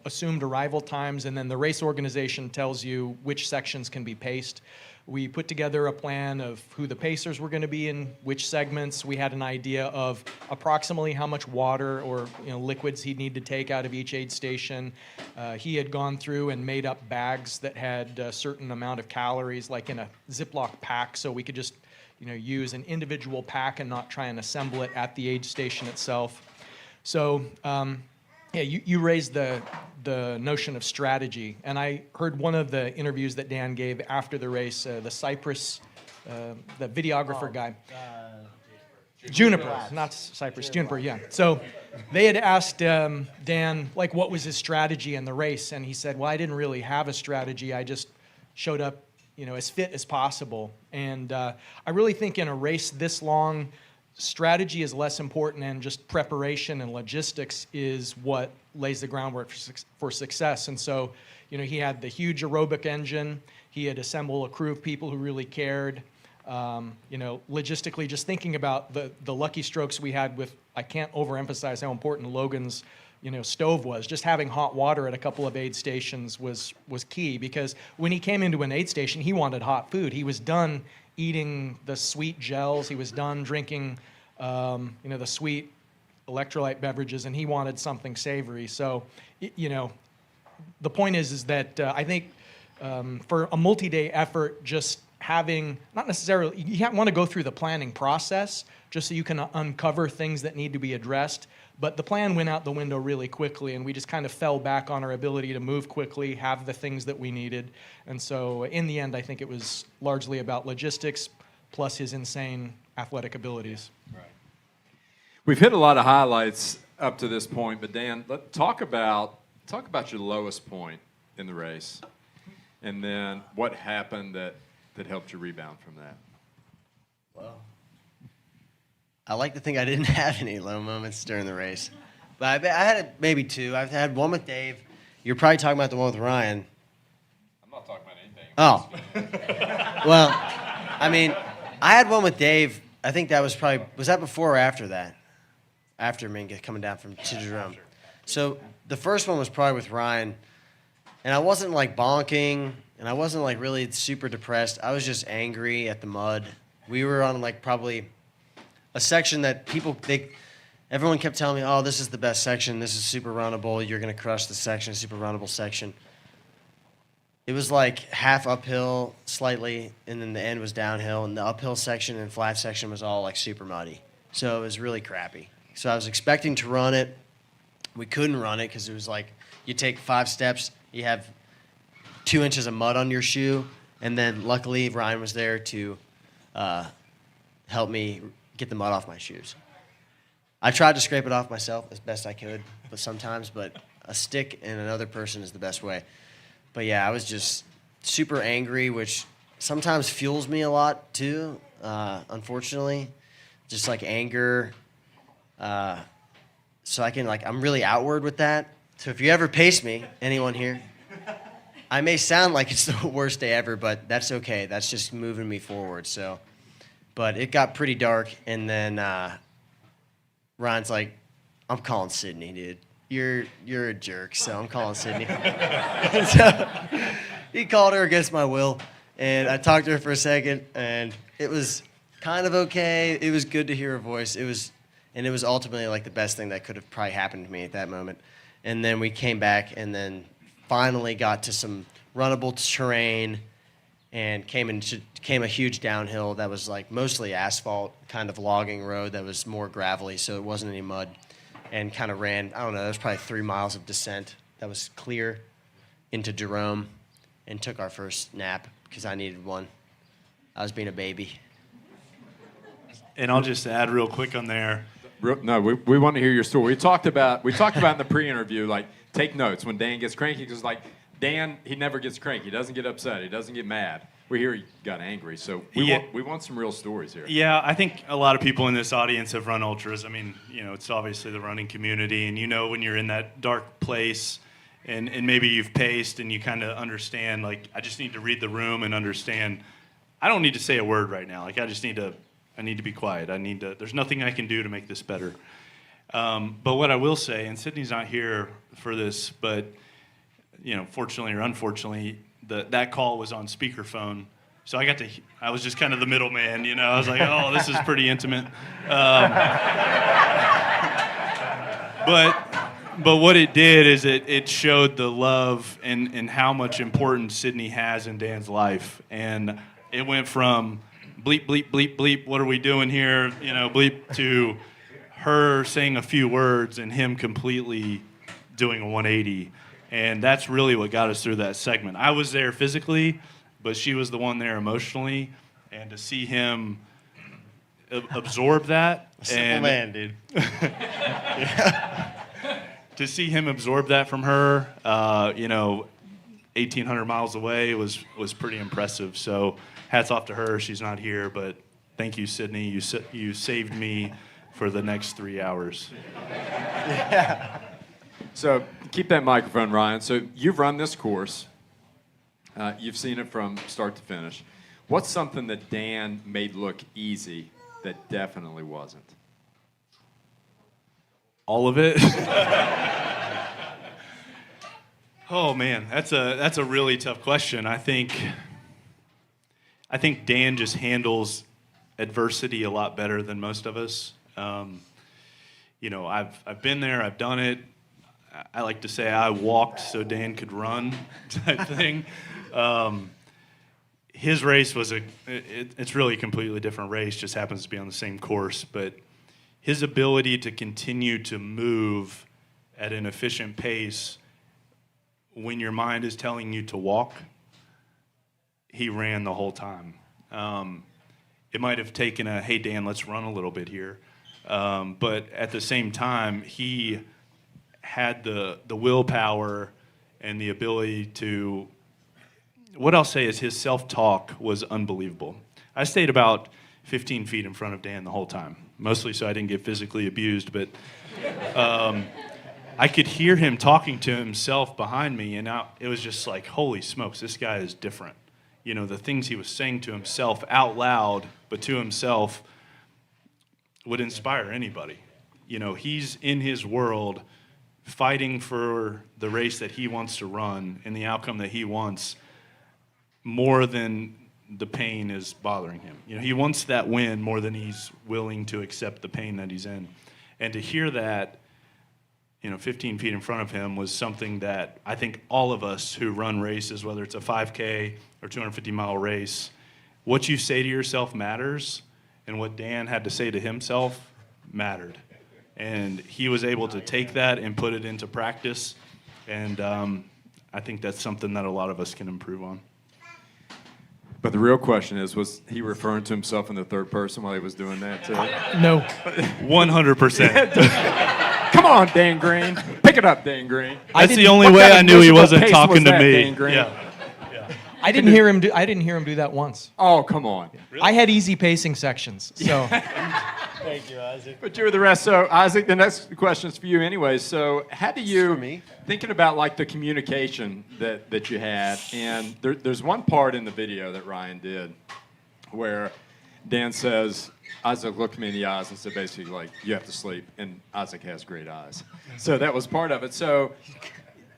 assumed arrival times, and then the race organization tells you which sections can be paced, we put together a plan of who the pacers were going to be in which segments. We had an idea of approximately how much water or liquids he'd need to take out of each aid station. He had gone through and made up bags that had a certain amount of calories, like in a Ziploc pack, so we could just use an individual pack and not try and assemble it at the aid station itself. So you raised the notion of strategy, and I heard one of the interviews that Dan gave after the race, the Cypress, the videographer guy. Juniper, not Cypress, Juniper, yeah. So they had asked Dan, what was his strategy in the race, and he said, well, I didn't really have a strategy. I just showed up, as fit as possible. And I really think in a race this long, strategy is less important, and just preparation and logistics is what lays the groundwork for success. And so, he had the huge aerobic engine. He had assembled a crew of people who really cared. Logistically, just thinking about the lucky strokes we had with, I can't overemphasize how important Logan's, stove was. Just having hot water at a couple of aid stations was key, because when he came into an aid station, he wanted hot food. He was done eating the sweet gels. He was done drinking, the sweet electrolyte beverages, and he wanted something savory. So, the point is that I think for a multi-day effort, just having, not necessarily, you want to go through the planning process just so you can uncover things that need to be addressed. But the plan went out the window really quickly, and we just kind of fell back on our ability to move quickly, have the things that we needed. And so in the end, I think it was largely about logistics plus his insane athletic abilities. Right. We've hit a lot of highlights up to this point, but Dan, talk about your lowest point in the race, and then what happened that helped you rebound from that. Well, I like to think I didn't have any low moments during the race, but I had maybe 2. I've had one with Dave. You're probably talking about the one with Ryan. I'm not talking about anything. Oh. Well, I had one with Dave. I think that was that before or after that? After Minka coming down from Jerome. So the first one was probably with Ryan, and I wasn't bonking, and I wasn't really super depressed. I was just angry at the mud. We were on probably a section that everyone kept telling me, oh, this is the best section. This is super runnable. You're going to crush the section, super runnable section. It was half uphill slightly, and then the end was downhill, and the uphill section and flat section was all super muddy. So it was really crappy. So I was expecting to run it. We couldn't run it because it was you take 5 steps, you have 2 inches of mud on your shoe, and then luckily Ryan was there to help me get the mud off my shoes. I tried to scrape it off myself as best I could, but a stick and another person is the best way. But yeah, I was just super angry, which sometimes fuels me a lot too, unfortunately. Just anger. so I can I'm really outward with that. So if you ever pace me, anyone here, I may sound like it's the worst day ever, but that's okay. That's just moving me forward. So, but it got pretty dark, and then Ryan's like, "I'm calling Sydney, dude. You're a jerk." So I'm calling Sydney. So he called her against my will, and I talked to her for a second, and it was kind of okay. It was good to hear her voice. It was ultimately the best thing that could have probably happened to me at that moment. And then we came back, and then finally got to some runnable terrain, and came a huge downhill that was mostly asphalt, kind of logging road that was more gravelly, so it wasn't any mud, and kind of ran, I don't know, there was probably 3 miles of descent that was clear into Jerome, and took our first nap because I needed one. I was being a baby. And I'll just add real quick on there. No, we want to hear your story. We talked about in the pre-interview, take notes when Dan gets cranky, because Dan, he never gets cranky. He doesn't get upset. He doesn't get mad. We hear he got angry. So we want some real stories here. Yeah, I think a lot of people in this audience have run ultras. I mean, it's obviously the running community, and when you're in that dark place, and maybe you've paced and you kind of understand, I just need to read the room and understand, I don't need to say a word right now. I need to be quiet. There's nothing I can do to make this better. But what I will say, and Sydney's not here for this, but fortunately or unfortunately, that call was on speakerphone, so I was just kind of the middleman. I was like, oh, this is pretty intimate. But what it did is it showed the love and how much importance Sydney has in Dan's life, and it went from bleep, bleep, bleep, bleep, what are we doing here, bleep, to her saying a few words and him completely doing a 180. And that's really what got us through that segment. I was there physically, but she was the one there emotionally. And to see him absorb that. Simple man, dude. To see him absorb that from her, 1,800 miles away was pretty impressive. So hats off to her. She's not here, but thank you, Sydney. You saved me for the next 3 hours. Yeah. So keep that microphone, Ryan. So you've run this course. You've seen it from start to finish. What's something that Dan made look easy that definitely wasn't? All of it. Oh man, that's a really tough question. I think Dan just handles adversity a lot better than most of us. I've been there, I've done it. I like to say I walked so Dan could run, type thing. His race was it's really a completely different race, just happens to be on the same course, but his ability to continue to move at an efficient pace when your mind is telling you to walk, he ran the whole time. It might have taken hey Dan, let's run a little bit here. But at the same time, he had the willpower and the ability to, what I'll say is his self-talk was unbelievable. I stayed about 15 feet in front of Dan the whole time, mostly so I didn't get physically abused, but I could hear him talking to himself behind me, and it was just like, holy smokes, this guy is different. The things he was saying to himself out loud, but to himself, would inspire anybody. He's in his world fighting for the race that he wants to run and the outcome that he wants more than the pain is bothering him. He wants that win more than he's willing to accept the pain that he's in. And to hear that, 15 feet in front of him was something that I think all of us who run races, whether it's a 5K or 250-mile race, what you say to yourself matters, and what Dan had to say to himself mattered. And he was able to take that and put it into practice, and I think that's something that a lot of us can improve on. But the real question is, was he referring to himself in the third person while he was doing that too? No. 100%. Come on, Dan Green. Pick it up, Dan Green. That's the only way I knew he wasn't talking to me. Dan Green? Yeah. I didn't hear him do that once. Oh, come on. I had easy pacing sections, so Thank you, Isaac. But you were the rest. So, Isaac, the next question is for you anyway. So, how do you, for me. thinking about like the communication that you had, and there's one part in the video that Ryan did where Dan says, Isaac looked me in the eyes and said basically like, you have to sleep, and Isaac has great eyes. So that was part of it. So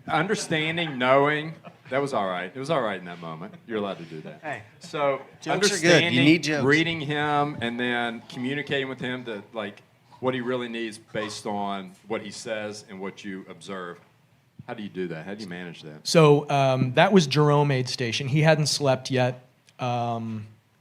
understanding, knowing, that was all right. It was all right in that moment. You're allowed to do that. Hey, So jokes are good. You understanding, need jokes. reading him, and then communicating with him to like what he really needs based on what he says and what you observe. How do you do that? How do you manage that? So that was Jerome aid station. He hadn't slept yet.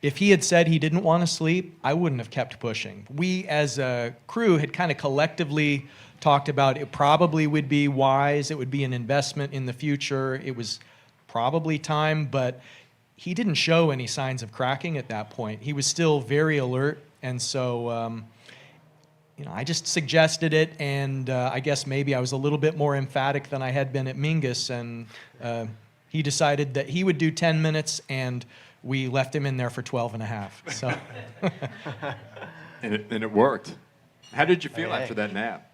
If he had said he didn't want to sleep, I wouldn't have kept pushing. We as a crew had kind of collectively talked about it probably would be wise, it would be an investment in the future, it was probably time, but he didn't show any signs of cracking at that point. He was still very alert, and so I just suggested it, and I guess maybe I was a little bit more emphatic than I had been at Mingus, and he decided that he would do 10 minutes, and we left him in there for 12 and a half. So. And it worked. How did you feel after that nap?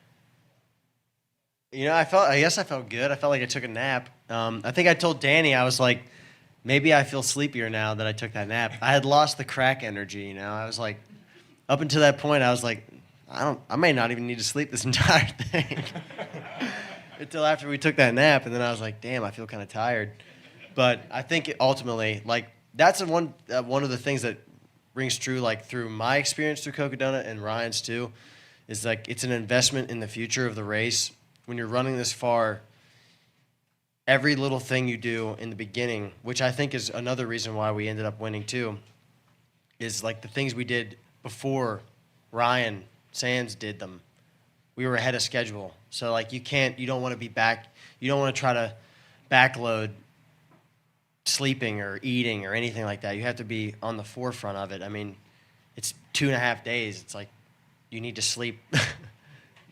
I guess I felt good. I felt like I took a nap. I think I told Danny, I was like, maybe I feel sleepier now that I took that nap. I had lost the crack energy, I was like, up until that point, I was like, I may not even need to sleep this entire thing. Until after we took that nap, and then I was like, damn, I feel kind of tired. But I think ultimately, like, that's one of the things that rings true, like, through my experience through Cocodona and Ryan's too, is like it's an investment in the future of the race. When you're running this far, every little thing you do in the beginning, which I think is another reason why we ended up winning too, is like the things we did before Ryan Sands did them. We were ahead of schedule. So like you don't want to be back, you don't want to try to backload sleeping or eating or anything like that. You have to be on the forefront of it. I mean, it's 2.5 days. It's like you need to sleep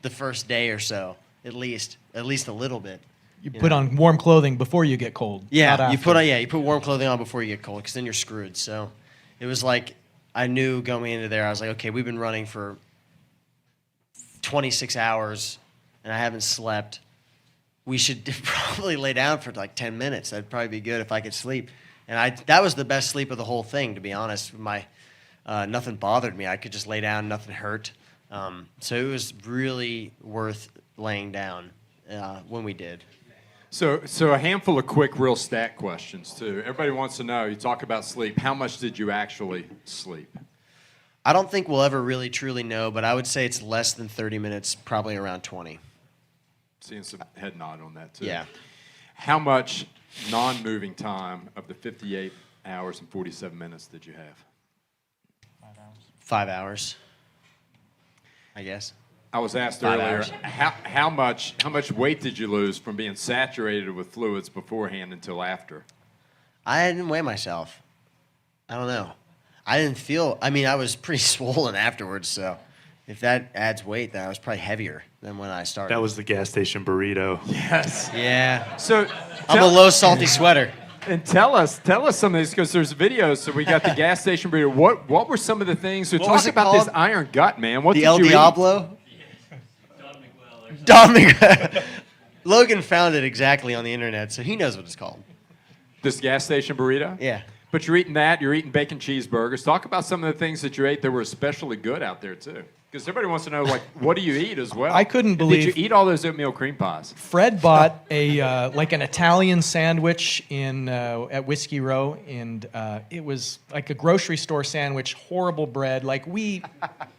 the first day or so, at least a little bit. You put on warm clothing before you get cold. Yeah, not you after. put warm clothing on before you get cold, because then you're screwed. So it was like I knew going into there, I was like, okay, we've been running for 26 hours and I haven't slept. We should probably lay down for like 10 minutes. That'd probably be good if I could sleep. And that was the best sleep of the whole thing, to be honest. Nothing bothered me. I could just lay down, nothing hurt. So it was really worth laying down when we did. So a handful of quick, real stat questions too. Everybody wants to know. You talk about sleep. How much did you actually sleep? I don't think we'll ever really truly know, but I would say it's less than 30 minutes, probably around 20. Seeing some head nod on that too. Yeah. How much non-moving time of the 58 hours and 47 minutes did you have? 5 hours, I guess. I was asked 5 earlier, hours. how much weight did you lose from being saturated with fluids beforehand until after? I didn't weigh myself. I don't know. I was pretty swollen afterwards, so if that adds weight, then I was probably heavier than when I started. That was the gas station burrito. Yes. Yeah. So I'm a low salty sweater. And tell us some of these, because there's videos. So we got the gas station burrito. What were some of the things? So What was talk it about this called? iron gut, man. What The did El you eat? Diablo? Don Miguel. Logan found it exactly on the internet, so he knows what it's called. This gas station burrito? Yeah. But you're eating that. You're eating bacon cheeseburgers. Talk about some of the things that you ate that were especially good out there, too. Because everybody wants to know, like, what do you eat as well? I couldn't believe- Did you eat all those oatmeal cream pies? Fred bought like an Italian sandwich at Whiskey Row, and it was like a grocery store sandwich, horrible bread. Like we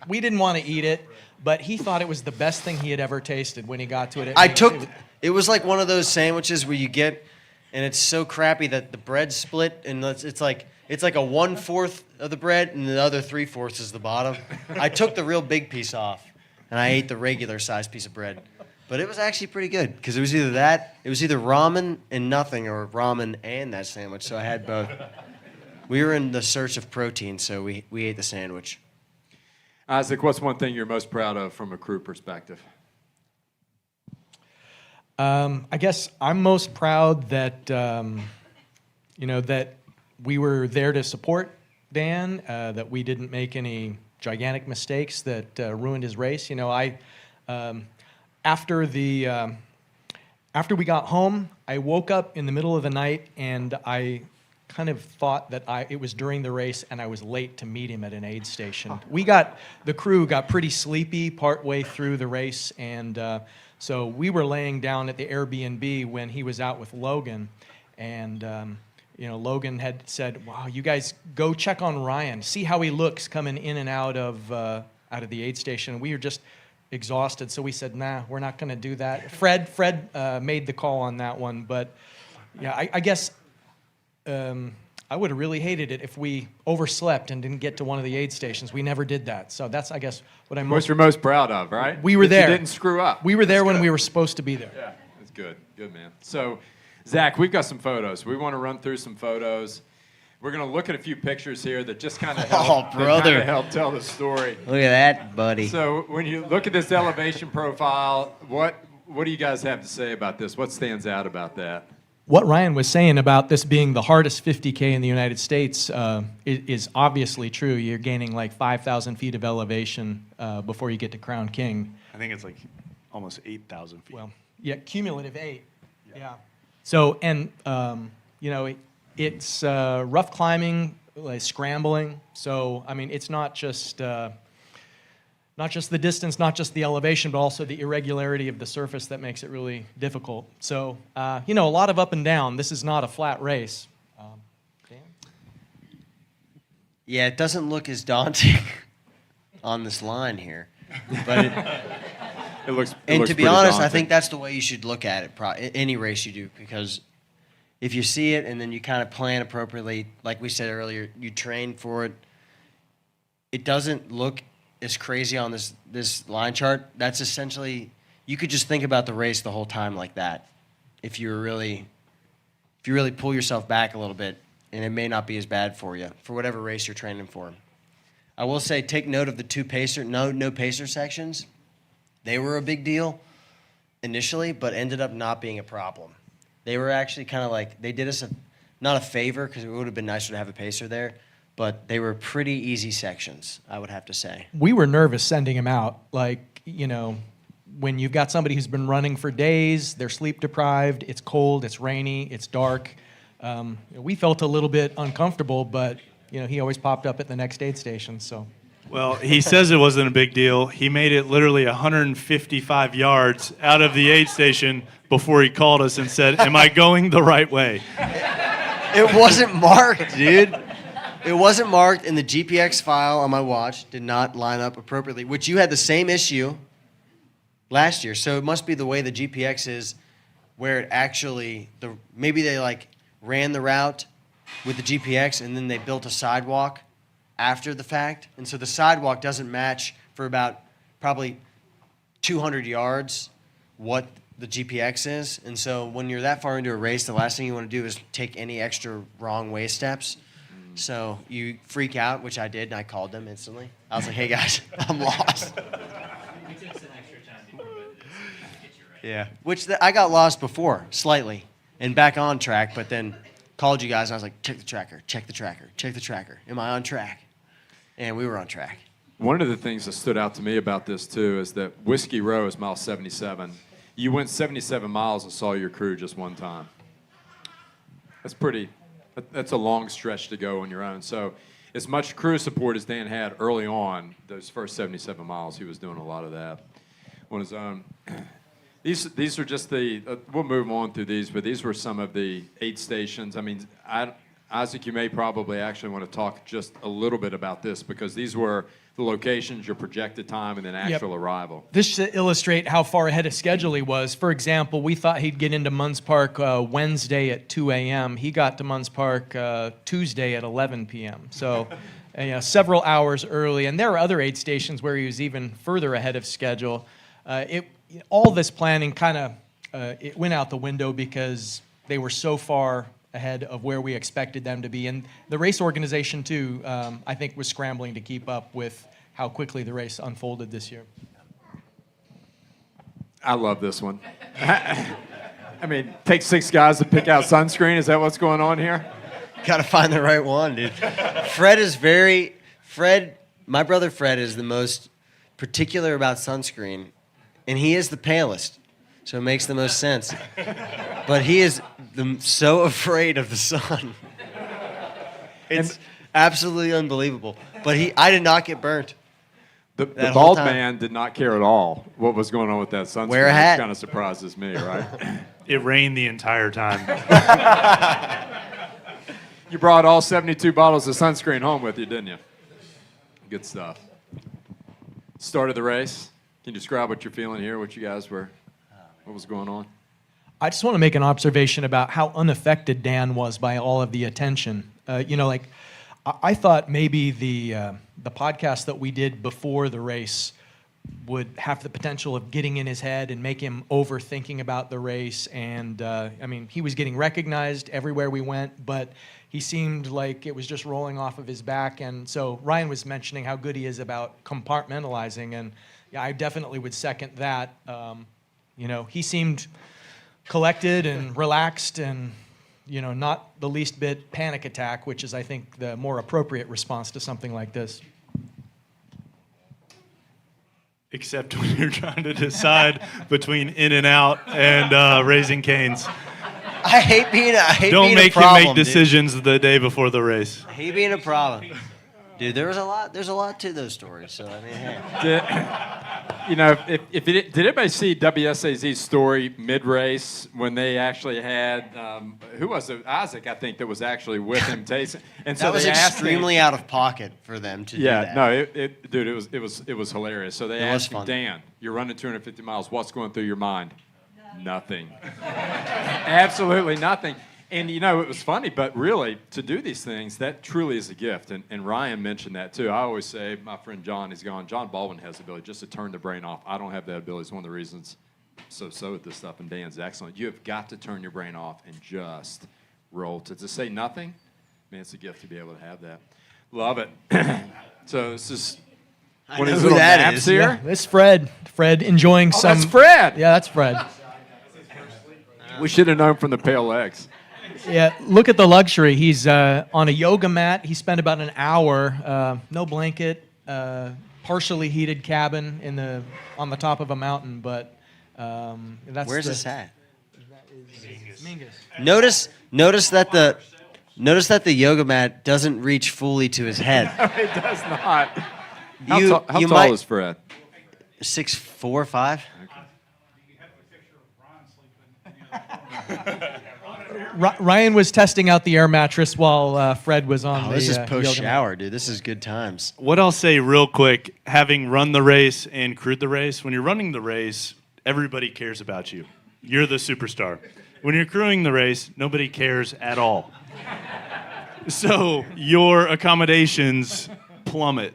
didn't want to eat it, but he thought it was the best thing he had ever tasted when he got to it. It was like one of those sandwiches where you get, and it's so crappy that the bread's split, and it's like a 1/4 of the bread, and the other 3/4 is the bottom. I took the real big piece off, and I ate the regular sized piece of bread. But it was actually pretty good, because it was either ramen and nothing, or ramen and that sandwich, so I had both. We were in the search of protein, so we ate the sandwich. Isaac, what's one thing you're most proud of from a crew perspective? I guess I'm most proud that that we were there to support Dan, that we didn't make any gigantic mistakes that ruined his race. You know, after we got home, I woke up in the middle of the night and I kind of thought that it was during the race and I was late to meet him at an aid station. The crew got pretty sleepy partway through the race, and so we were laying down at the Airbnb when he was out with Logan, and you know, Logan had said, "Wow, you guys go check on Ryan, see how he looks coming in and out of the aid station." We were just exhausted, so we said, "Nah, we're not going to do that." Fred made the call on that one, but yeah, I guess I would have really hated it if we overslept and didn't get to one of the aid stations. We never did that, so that's, I guess, what I'm What you're most proud of, right? We were That there. You didn't screw up. We were there That's when good. we were supposed to be there. Yeah, that's good. Good, man. So, Zach, we've got some photos. We want to run through some photos. We're going to look at a few pictures here that just kind of help, brother. help tell the story. Look at that, buddy. So when you look at this elevation profile, what do you guys have to say about this? What stands out about that? What Ryan was saying about this being the hardest 50K in the United States is obviously true. You're gaining like 5,000 feet of elevation before you get to Crown King. I think it's like almost 8,000 feet. Well, yeah, cumulative 8. Yeah. So, and, you know, it's rough climbing, like scrambling. So, I mean, it's not just the distance, not just the elevation, but also the irregularity of the surface that makes it really difficult. So, you know, a lot of up and down. This is not a flat race. Dan? Yeah, it doesn't look as daunting on this line here, but It looks. and looks to be pretty honest, I daunting. think that's the way you should look at it. Any race you do, because if you see it and then you kind of plan appropriately, like we said earlier, you train for it. It doesn't look as crazy on this line chart. That's essentially, you could just think about the race the whole time like that. If you really pull yourself back a little bit, and it may not be as bad for you for whatever race you're training for. I will say, take note of the two no pacer sections. They were a big deal initially, but ended up not being a problem. They were actually kind of like, they did us not a favor, because it would have been nicer to have a pacer there, but they were pretty easy sections, I would have to say. We were nervous sending him out. Like, you know, when you've got somebody who's been running for days, they're sleep deprived, it's cold, it's rainy, it's dark. We felt a little bit uncomfortable, but, you know, he always popped up at the next aid station, so. Well, he says it wasn't a big deal. He made it literally 155 yards out of the aid station before he called us and said, "Am I going the right way?" It wasn't marked, dude. It wasn't marked, and the GPX file on my watch did not line up appropriately, which you had the same issue last year. So it must be the way the GPX is, where it actually, maybe they like ran the route with the GPX and then they built a sidewalk after the fact. And so the sidewalk doesn't match for about probably 200 yards what the GPX is. And so when you're that far into a race, the last thing you want to do is take any extra wrong way steps. So you freak out, which I did, and I called them instantly. I was like, "Hey guys, I'm lost." Yeah, I got lost before, slightly, and back on track, but then called you guys, and I was like, check the tracker, check the tracker, check the tracker. Am I on track? And we were on track. One of the things that stood out to me about this, too, is that Whiskey Row is mile 77. You went 77 miles and saw your crew just one time. That's a long stretch to go on your own. So as much crew support as Dan had early on, those first 77 miles, he was doing a lot of that on his own. These are just we'll move on through these, but these were some of the aid stations. I mean, Isaac, you may probably actually want to talk just a little bit about this, because these were the locations, your projected time, and then actual arrival. This should illustrate how far ahead of schedule he was. For example, we thought he'd get into Munns Park Wednesday at 2 a.m. He got to Munns Park Tuesday at 11 p.m. So several hours early. And there were other aid stations where he was even further ahead of schedule. All this planning kind of it went out the window because they were so far ahead of where we expected them to be. And the race organization, too, I think was scrambling to keep up with how quickly the race unfolded this year. I love this one. I mean, take 6 guys to pick out sunscreen. Is that what's going on here? Got to find the right one, dude. Fred my brother Fred is the most particular about sunscreen, and he is the palest, so it makes the most sense. But he is so afraid of the sun. It's absolutely unbelievable. But I did not get burnt. The That whole bald time. man did not care at all what was going on with that sunscreen. Wear a hat. Which kind of surprises me, right? It rained the entire time. You brought all 72 bottles of sunscreen home with you, didn't you? Good stuff. Start of the race. Can you describe what you're feeling here? What was going on? I just want to make an observation about how unaffected Dan was by all of the attention. I thought maybe the podcast that we did before the race would have the potential of getting in his head and make him overthinking about the race. And he was getting recognized everywhere we went, but he seemed like it was just rolling off of his back. And so Ryan was mentioning how good he is about compartmentalizing, and yeah, I definitely would second that. He seemed collected and relaxed and, not the least bit panic attack, which is, I think, the more appropriate response to something like this. Except when you're trying to decide between In-N-Out and Raising Cane's. I hate being a Don't make problem, him make decisions the day before the race. I hate being a problem. Dude, there's a lot to those stories, so I mean, hey. Did anybody see WSAZ's story mid-race when they actually had who was it? Isaac, I think, that was actually with him tasting. And so That was they asked extremely him, out of pocket for them to do that. it was hilarious. So they It was asked him, fun. Dan, you're running 250 miles. What's going through your mind? Nothing. Absolutely nothing. And, it was funny, but really, to do these things, that truly is a gift. And Ryan mentioned that, too. I always say, my friend John, he's gone, John Baldwin has the ability just to turn the brain off. I don't have that ability. It's one of the reasons I'm so with this stuff, and Dan's excellent. You have got to turn your brain off and just roll. To say nothing, man, it's a gift to be able to have that. Love it. So this is one of know these who little that naps is. here. Yeah, this Fred enjoying some. That's Fred. Yeah, that's Fred. We should have known from the pale legs. Yeah, look at the luxury. He's on a yoga mat. He spent about an hour, no blanket, partially heated cabin on the top of a mountain. But that's Where's his hat? Mingus. Notice that the yoga mat doesn't reach fully to his head. It does not. How You tall might- is Fred? 6'4", 5". Ryan was testing out the air mattress while Fred was on the This is yoga post mat. shower, dude. This is good times. What I'll say real quick, having run the race and crewed the race, when you're running the race, everybody cares about you. You're the superstar. When you're crewing the race, nobody cares at all. So your accommodations plummet.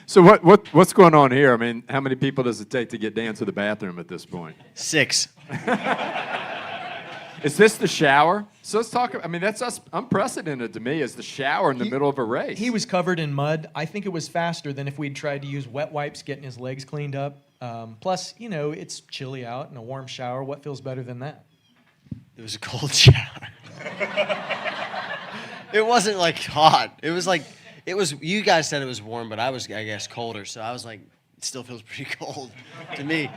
So what's going on here? I mean, how many people does it take to get Dan to the bathroom at this point? 6. Is this the shower? So let's talk. I mean, that's unprecedented to me. Is the shower in the middle of a race? He was covered in mud. I think it was faster than if we'd tried to use wet wipes getting his legs cleaned up. Plus, it's chilly out and a warm shower. What feels better than that? It was a cold shower. It wasn't like hot. It was like you guys said it was warm, but I guess colder. So I was like, it still feels pretty cold to me.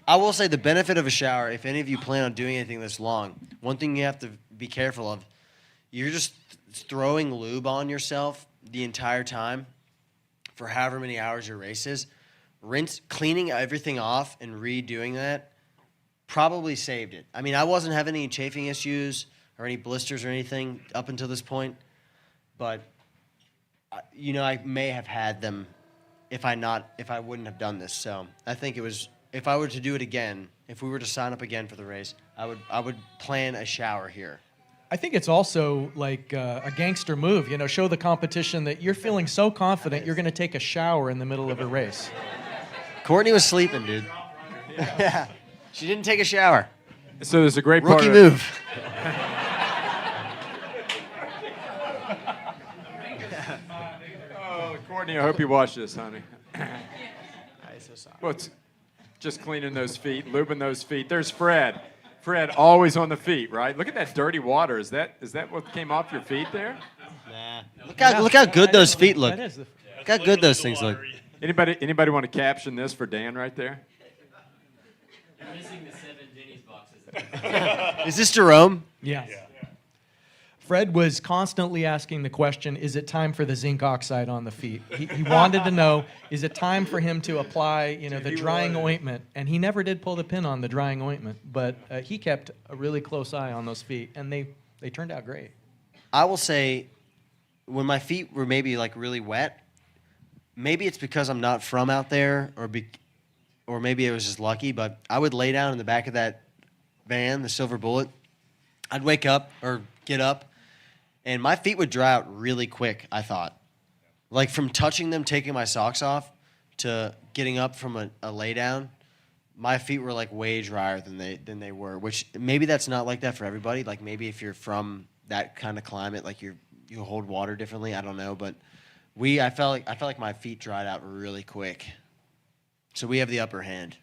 I will say the benefit of a shower, if any of you plan on doing anything this long, one thing you have to be careful of, you're just throwing lube on yourself the entire time for however many hours your race is. Cleaning everything off and redoing that probably saved it. I mean, I wasn't having any chafing issues or any blisters or anything up until this point, but I may have had them if I wouldn't have done this. So I think it was, if I were to do it again, if we were to sign up again for the race, I would plan a shower here. I think it's also like a gangster move, show the competition that you're feeling so confident you're going to take a shower in the middle of a race. Courtney was sleeping, dude. Yeah. She didn't take a shower. So there's a great part Rookie of move. Oh, Courtney, I hope you watch this, honey. Well, it's just cleaning those feet, lubing those feet. There's Fred. Fred always on the feet, right? Look at that dirty water. Is that what came off your feet there? Nah. Look how good those feet look. That is the, Look how good those things look. Anybody want to caption this for Dan right there? You're missing the 7 Denny's boxes. Is this Jerome? yeah. Fred was constantly asking the question, is it time for the zinc oxide on the feet? He wanted to know, is it time for him to apply, the drying ointment? And he never did pull the pin on the drying ointment, but he kept a really close eye on those feet, and they turned out great. I will say, when my feet were maybe like really wet, maybe it's because I'm not from out there, or maybe it was just lucky, but I would lay down in the back of that van, the Silver Bullet. I'd wake up or get up, and my feet would dry out really quick, I thought. Like from touching them, taking my socks off, to getting up from a lay down, my feet were like way drier than they were, which maybe that's not like that for everybody. Like maybe if you're from that kind of climate, like you hold water differently, I don't know, but I felt like my feet dried out really quick. So we have the upper hand.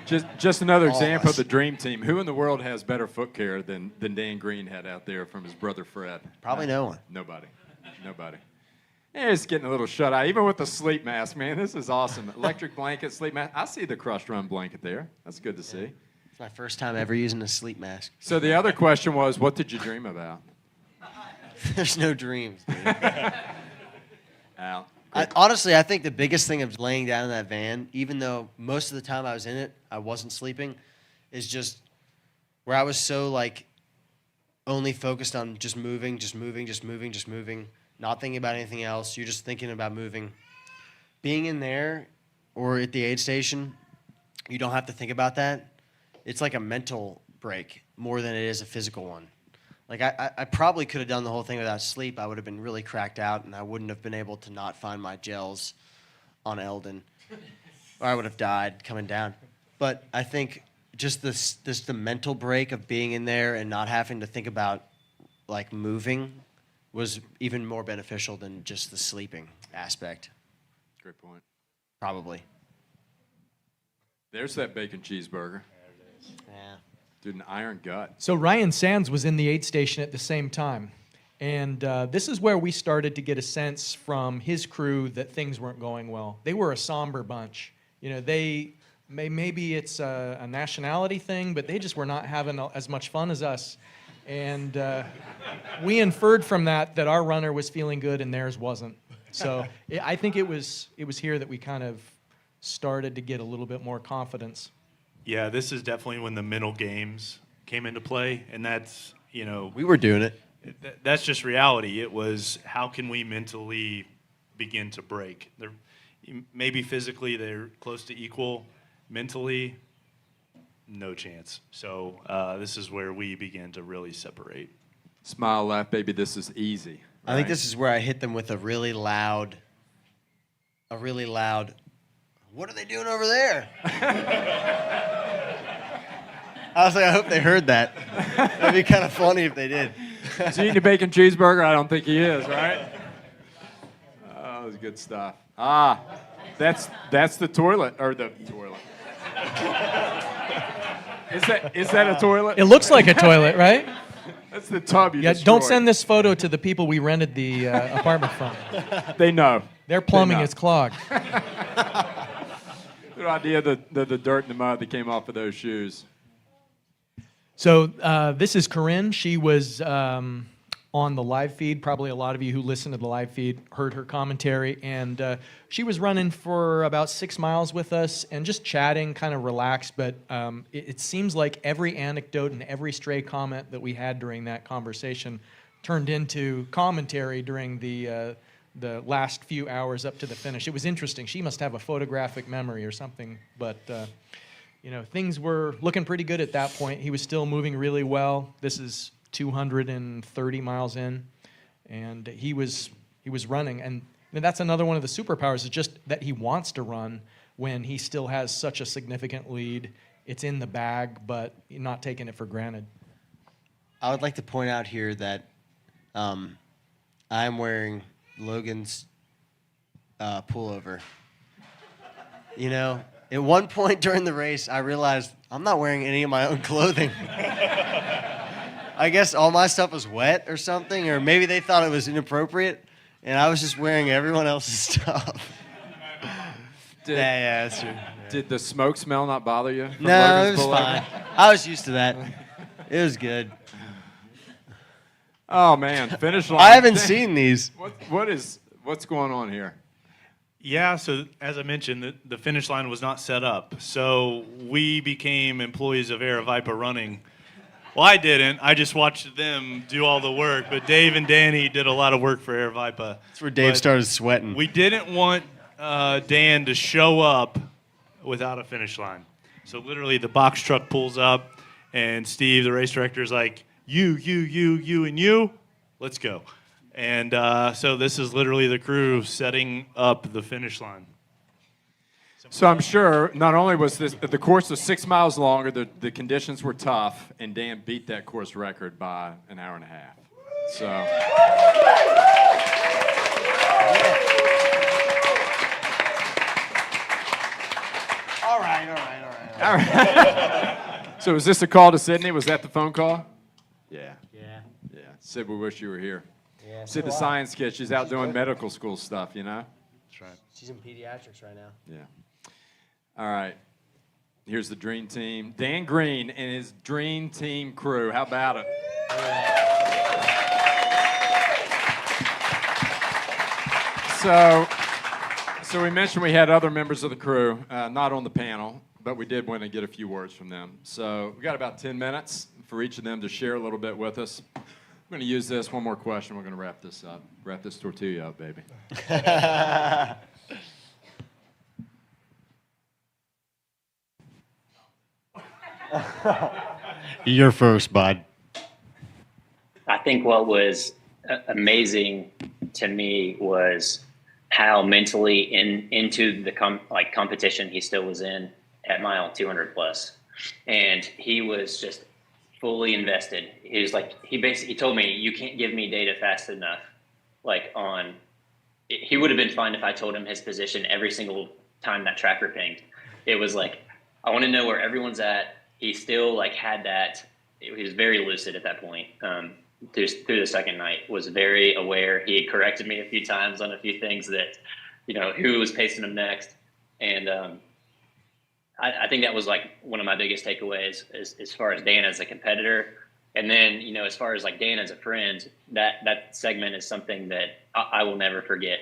Just another All of example of us. the dream team. Who in the world has better foot care than Dan Green had out there from his brother Fred? Probably no one. Nobody. Yeah, it's getting a little shut eye, even with the sleep mask, man. This is awesome. Electric blanket, sleep mask. I see the crushed run blanket there. That's good to see. It's my first time ever using a sleep mask. So the other question was, what did you dream about? There's no dreams, dude. Al. Honestly, I think the biggest thing of laying down in that van, even though most of the time I was in it, I wasn't sleeping, is just where I was so like only focused on just moving, not thinking about anything else. You're just thinking about moving. Being in there or at the aid station, you don't have to think about that. It's like a mental break more than it is a physical one. Like, I probably could have done the whole thing without sleep. I would have been really cracked out, and I wouldn't have been able to not find my gels on Eldon. Or I would have died coming down. But I think just the mental break of being in there and not having to think about, like, moving was even more beneficial than just the sleeping aspect. Great point. Probably. There's that bacon cheeseburger. Yeah. Dude, an iron gut. So Ryan Sands was in the aid station at the same time. And this is where we started to get a sense from his crew that things weren't going well. They were a somber bunch. Maybe it's a nationality thing, but they just were not having as much fun as us. And we inferred from that our runner was feeling good and theirs wasn't. So I think it was here that we kind of started to get a little bit more confidence. Yeah, this is definitely when the mental games came into play, and that's, We were doing it. that's just reality. It was, how can we mentally begin to break? Maybe physically they're close to equal. Mentally, no chance. So this is where we began to really separate. Smile, laugh, baby, this is easy. I think right? this is where I hit them with a really loud, what are they doing over there? I was like, I hope they heard that. That'd be kind of funny if they did. Is he eating a bacon cheeseburger? I don't think he is, right? Oh, that was good stuff. That's the toilet, or the toilet. Is that a toilet? It looks like a toilet, right? That's the tub you Yeah, destroyed. don't send this photo to the people we rented the apartment from. They know. Their plumbing know. is clogged. Good idea, the dirt and the mud that came off of those shoes. So this is Corinne. She was on the live feed. Probably a lot of you who listen to the live feed heard her commentary. And she was running for about 6 miles with us and just chatting, kind of relaxed. But it seems like every anecdote and every stray comment that we had during that conversation turned into commentary during the last few hours up to the finish. It was interesting. She must have a photographic memory or something. But things were looking pretty good at that point. He was still moving really well. This is 230 miles in, and he was running. And that's another one of the superpowers, is just that he wants to run when he still has such a significant lead. It's in the bag, but not taking it for granted. I would like to point out here that I'm wearing Logan's pullover. At one point during the race, I realized I'm not wearing any of my own clothing. I guess all my stuff was wet or something, or maybe they thought it was inappropriate, and I was just wearing everyone else's stuff. Yeah, that's true. Did the smoke smell not bother you? from No, it Logan's was Boulevard? fine. I was used to that. It was good. Oh man, finish line. I haven't seen these. What's going on here? Yeah, so as I mentioned, the finish line was not set up. So we became employees of Aravaipa Running. Well, I didn't. I just watched them do all the work. But Dave and Danny did a lot of work for Aravaipa. That's where Dave started sweating. We didn't want Dan to show up without a finish line. So literally the box truck pulls up, and Steve, the race director, is like, you, and you, let's go. And so this is literally the crew setting up the finish line. So I'm sure not only was the course was 6 miles longer, the conditions were tough, and Dan beat that course record by an hour and a half. So. All right. So was this a call to Sydney? Was that the phone call? Yeah. Yeah. Yeah. Sid, we wish you were here. Yeah. Sid, the science kid, she's out doing medical school stuff, you know? That's right. She's in pediatrics right now. Yeah. All right. Here's the dream team. Dan Green and his dream team crew. How about it? So we mentioned we had other members of the crew, not on the panel, but we did want to get a few words from them. So we got about 10 minutes for each of them to share a little bit with us. I'm going to use this. One more question. We're going to wrap this up. Wrap this tortilla up, baby. You're first, bud. I think what was amazing to me was how mentally into the competition he still was in at mile 200 plus, and he was just fully invested. He was like, he told me, you can't give me data fast enough. He would have been fine if I told him his position every single time that tracker pinged. It was like, I want to know where everyone's at. He still had that. He was very lucid at that point. Through the second night, was very aware. He had corrected me a few times on a few things that, who was pacing him next. And I think that was one of my biggest takeaways as far as Dan as a competitor. And then, as far as Dan as a friend, that segment is something that I will never forget.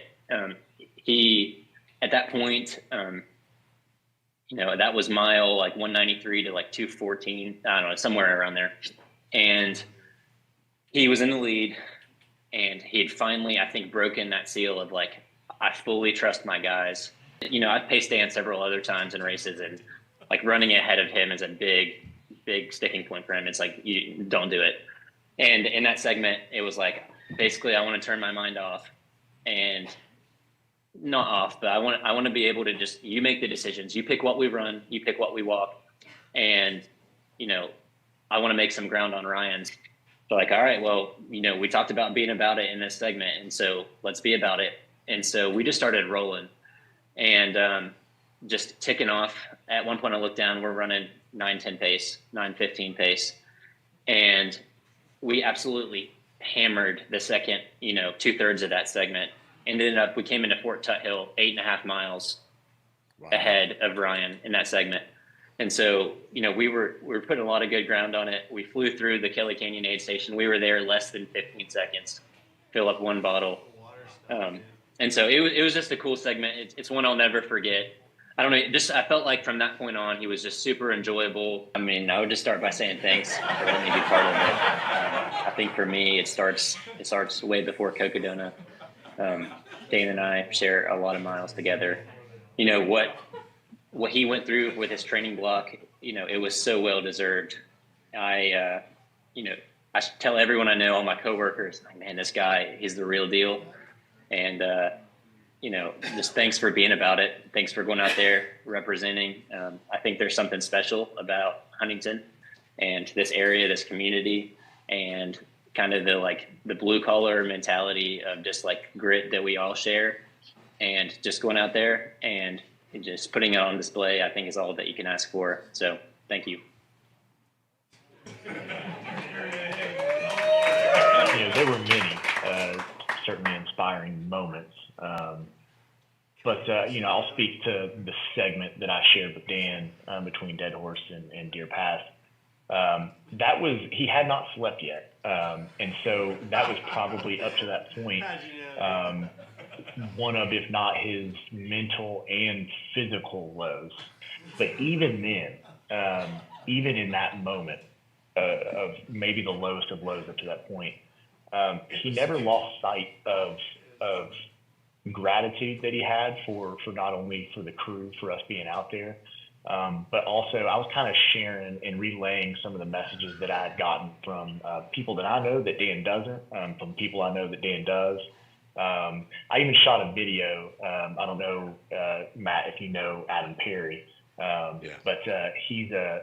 He, at that point, that was mile 193 to 214, I don't know, somewhere around there. And he was in the lead, and he had finally, I think, broken that seal of I fully trust my guys. I've paced Dan several other times in races, and running ahead of him is a big sticking point for him. It's you don't do it. And in that segment, it was basically I want to turn my mind off, and not off, but I want to be able to just, you make the decisions. You pick what we run, you pick what we walk, and I want to make some ground on Ryan's. So all right, well, we talked about being about it in this segment, and so let's be about it. And so we just started rolling and just ticking off. At one point I looked down, we're running 9:10 pace, 9:15 pace. And we absolutely hammered the second, 2/3 of that segment. Ended up, we came into Fort Tuthill 8.5 miles ahead of Ryan in that segment. And so, we were putting a lot of good ground on it. We flew through the Kelly Canyon aid station. We were there less than 15 seconds, fill up one bottle. And so it was just a cool segment. It's one I'll never forget. I don't know, I felt like from that point on, he was just super enjoyable. I mean, I would just start by saying thanks for letting me be part of it. I think for me, it starts way before Cocodona. Dane and I share a lot of miles together. What he went through with his training block, it was so well deserved. I should tell everyone I know, all my coworkers, man, this guy, he's the real deal. And, just thanks for being about it. Thanks for going out there representing. I think there's something special about Huntington and this area, this community, and kind of the blue collar mentality of just grit that we all share, and just going out there and just putting it on display, I think is all that you can ask for. So thank you. there were many certainly inspiring moments. But I'll speak to the segment that I shared with Dan between Dead Horse and Deer Pass. He had not slept yet. And so that was probably up to that point, one of, if not his mental and physical lows. But even then, even in that moment of maybe the lowest of lows up to that point, he never lost sight of gratitude that he had for not only for the crew, for us being out there, but also I was kind of sharing and relaying some of the messages that I had gotten from people that I know that Dan doesn't, from people I know that Dan does. I even shot a video. I don't know, Matt, if you know Adam Perry, but he's a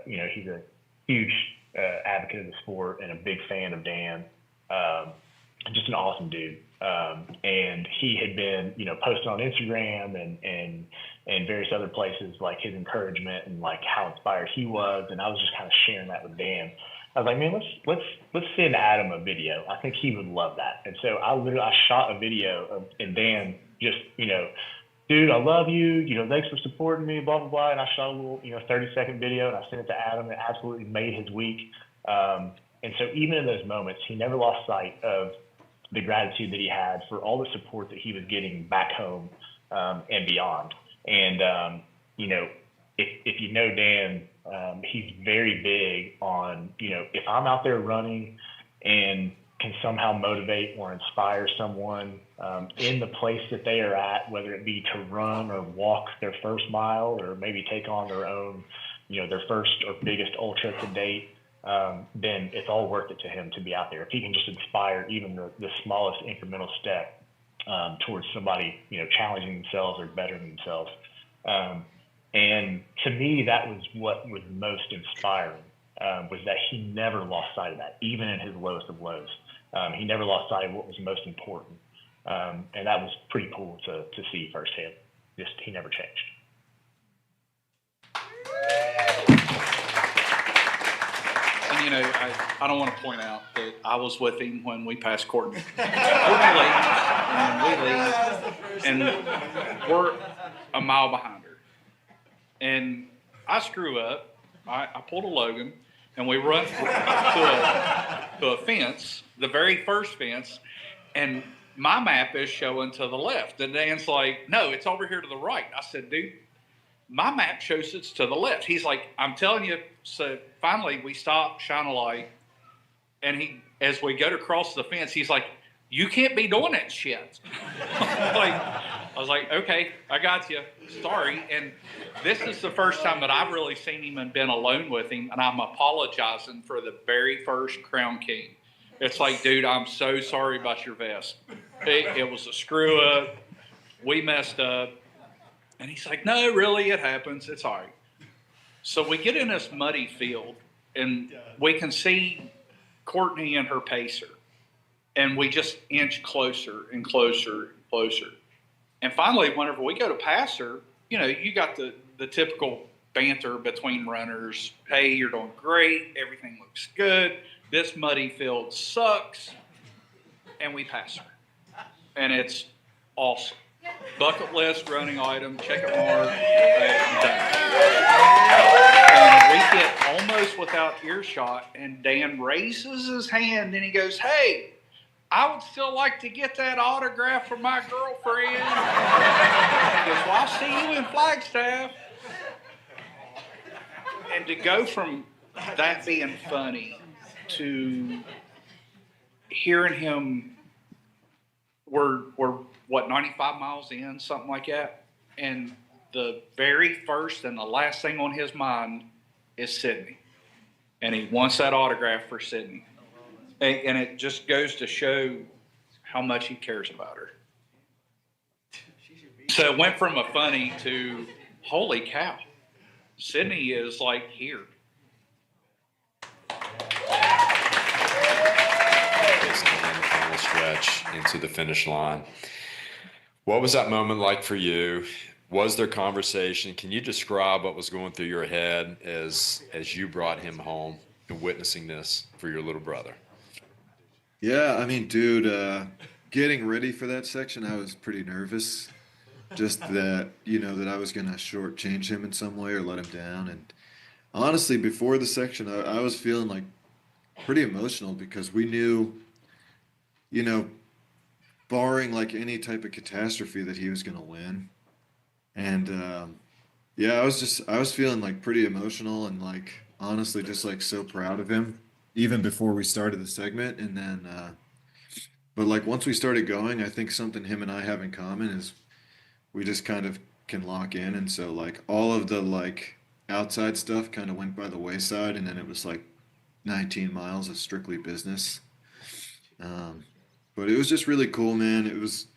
huge advocate of the sport and a big fan of Dan. Just an awesome dude. And he had been, posting on Instagram and various other places, like his encouragement and like how inspired he was. And I was just kind of sharing that with Dan. I was like, man, let's send Adam a video. I think he would love that. And so I shot a video and Dan just, dude, I love you. Thanks for supporting me, blah, blah, blah. And I shot a little, 30-second video and I sent it to Adam. It absolutely made his week. And so even in those moments, he never lost sight of the gratitude that he had for all the support that he was getting back home and beyond. And, if you know Dan, he's very big on, if I'm out there running and can somehow motivate or inspire someone in the place that they are at, whether it be to run or walk their first mile or maybe take on their own, their first or biggest ultra to date, then it's all worth it to him to be out there. If he can just inspire even the smallest incremental step towards somebody, challenging themselves or bettering themselves. And to me, that was what was most inspiring, was that he never lost sight of that, even in his lowest of lows. He never lost sight of what was most important. And that was pretty cool to see firsthand. He never changed. And I don't want to point out that I was with him when we passed Courtney. We leave, and we're a mile behind her. And I screw up. I pulled a Logan, and we run to a fence, the very first fence, and my map is showing to the left. And Dan's like, no, it's over here to the right. I said, dude, my map shows it's to the left. He's like, I'm telling you. So finally we stop, shine a light, and as we go to cross the fence, he's like, you can't be doing that shit. I was like, okay, I got you. Sorry. And this is the first time that I've really seen him and been alone with him, and I'm apologizing for the very first Crown King. It's like, dude, I'm so sorry about your vest. It was a screw up. We messed up. And he's like, no, really, it happens. It's all right. So we get in this muddy field, and we can see Courtney and her pacer. And we just inch closer and closer and closer. And finally, whenever we go to pass her, you got the typical banter between runners. Hey, you're doing great. Everything looks good. This muddy field sucks. And we pass her. And it's awesome. Bucket list running item, check it mark, and we get almost without earshot, and Dan raises his hand and he goes, hey, I would still like to get that autograph for my girlfriend. He goes, well, I'll see you in Flagstaff. And to go from that being funny to hearing him, we're 95 miles in, something like that. And the very first and the last thing on his mind is Sydney. And he wants that autograph for Sydney. And it just goes to show how much he cares about her. So it went from a funny to, holy cow, Sydney is like here. Basically in the final stretch into the finish line. What was that moment like for you? Was there conversation? Can you describe what was going through your head as you brought him home and witnessing this for your little brother? Yeah, I mean, dude, getting ready for that section, I was pretty nervous. Just that, that I was gonna shortchange him in some way or let him down. And honestly, before the section, I was feeling like pretty emotional because we knew, you know, barring like any type of catastrophe, that he was gonna win. And yeah, I was feeling like pretty emotional and like honestly just like so proud of him, even before we started the segment. And then, but like once we started going, I think something him and I have in common is we just kind of can lock in. And so like all of the like outside stuff kind of went by the wayside, and then it was like 19 miles of strictly business. But it was just really cool, man. It was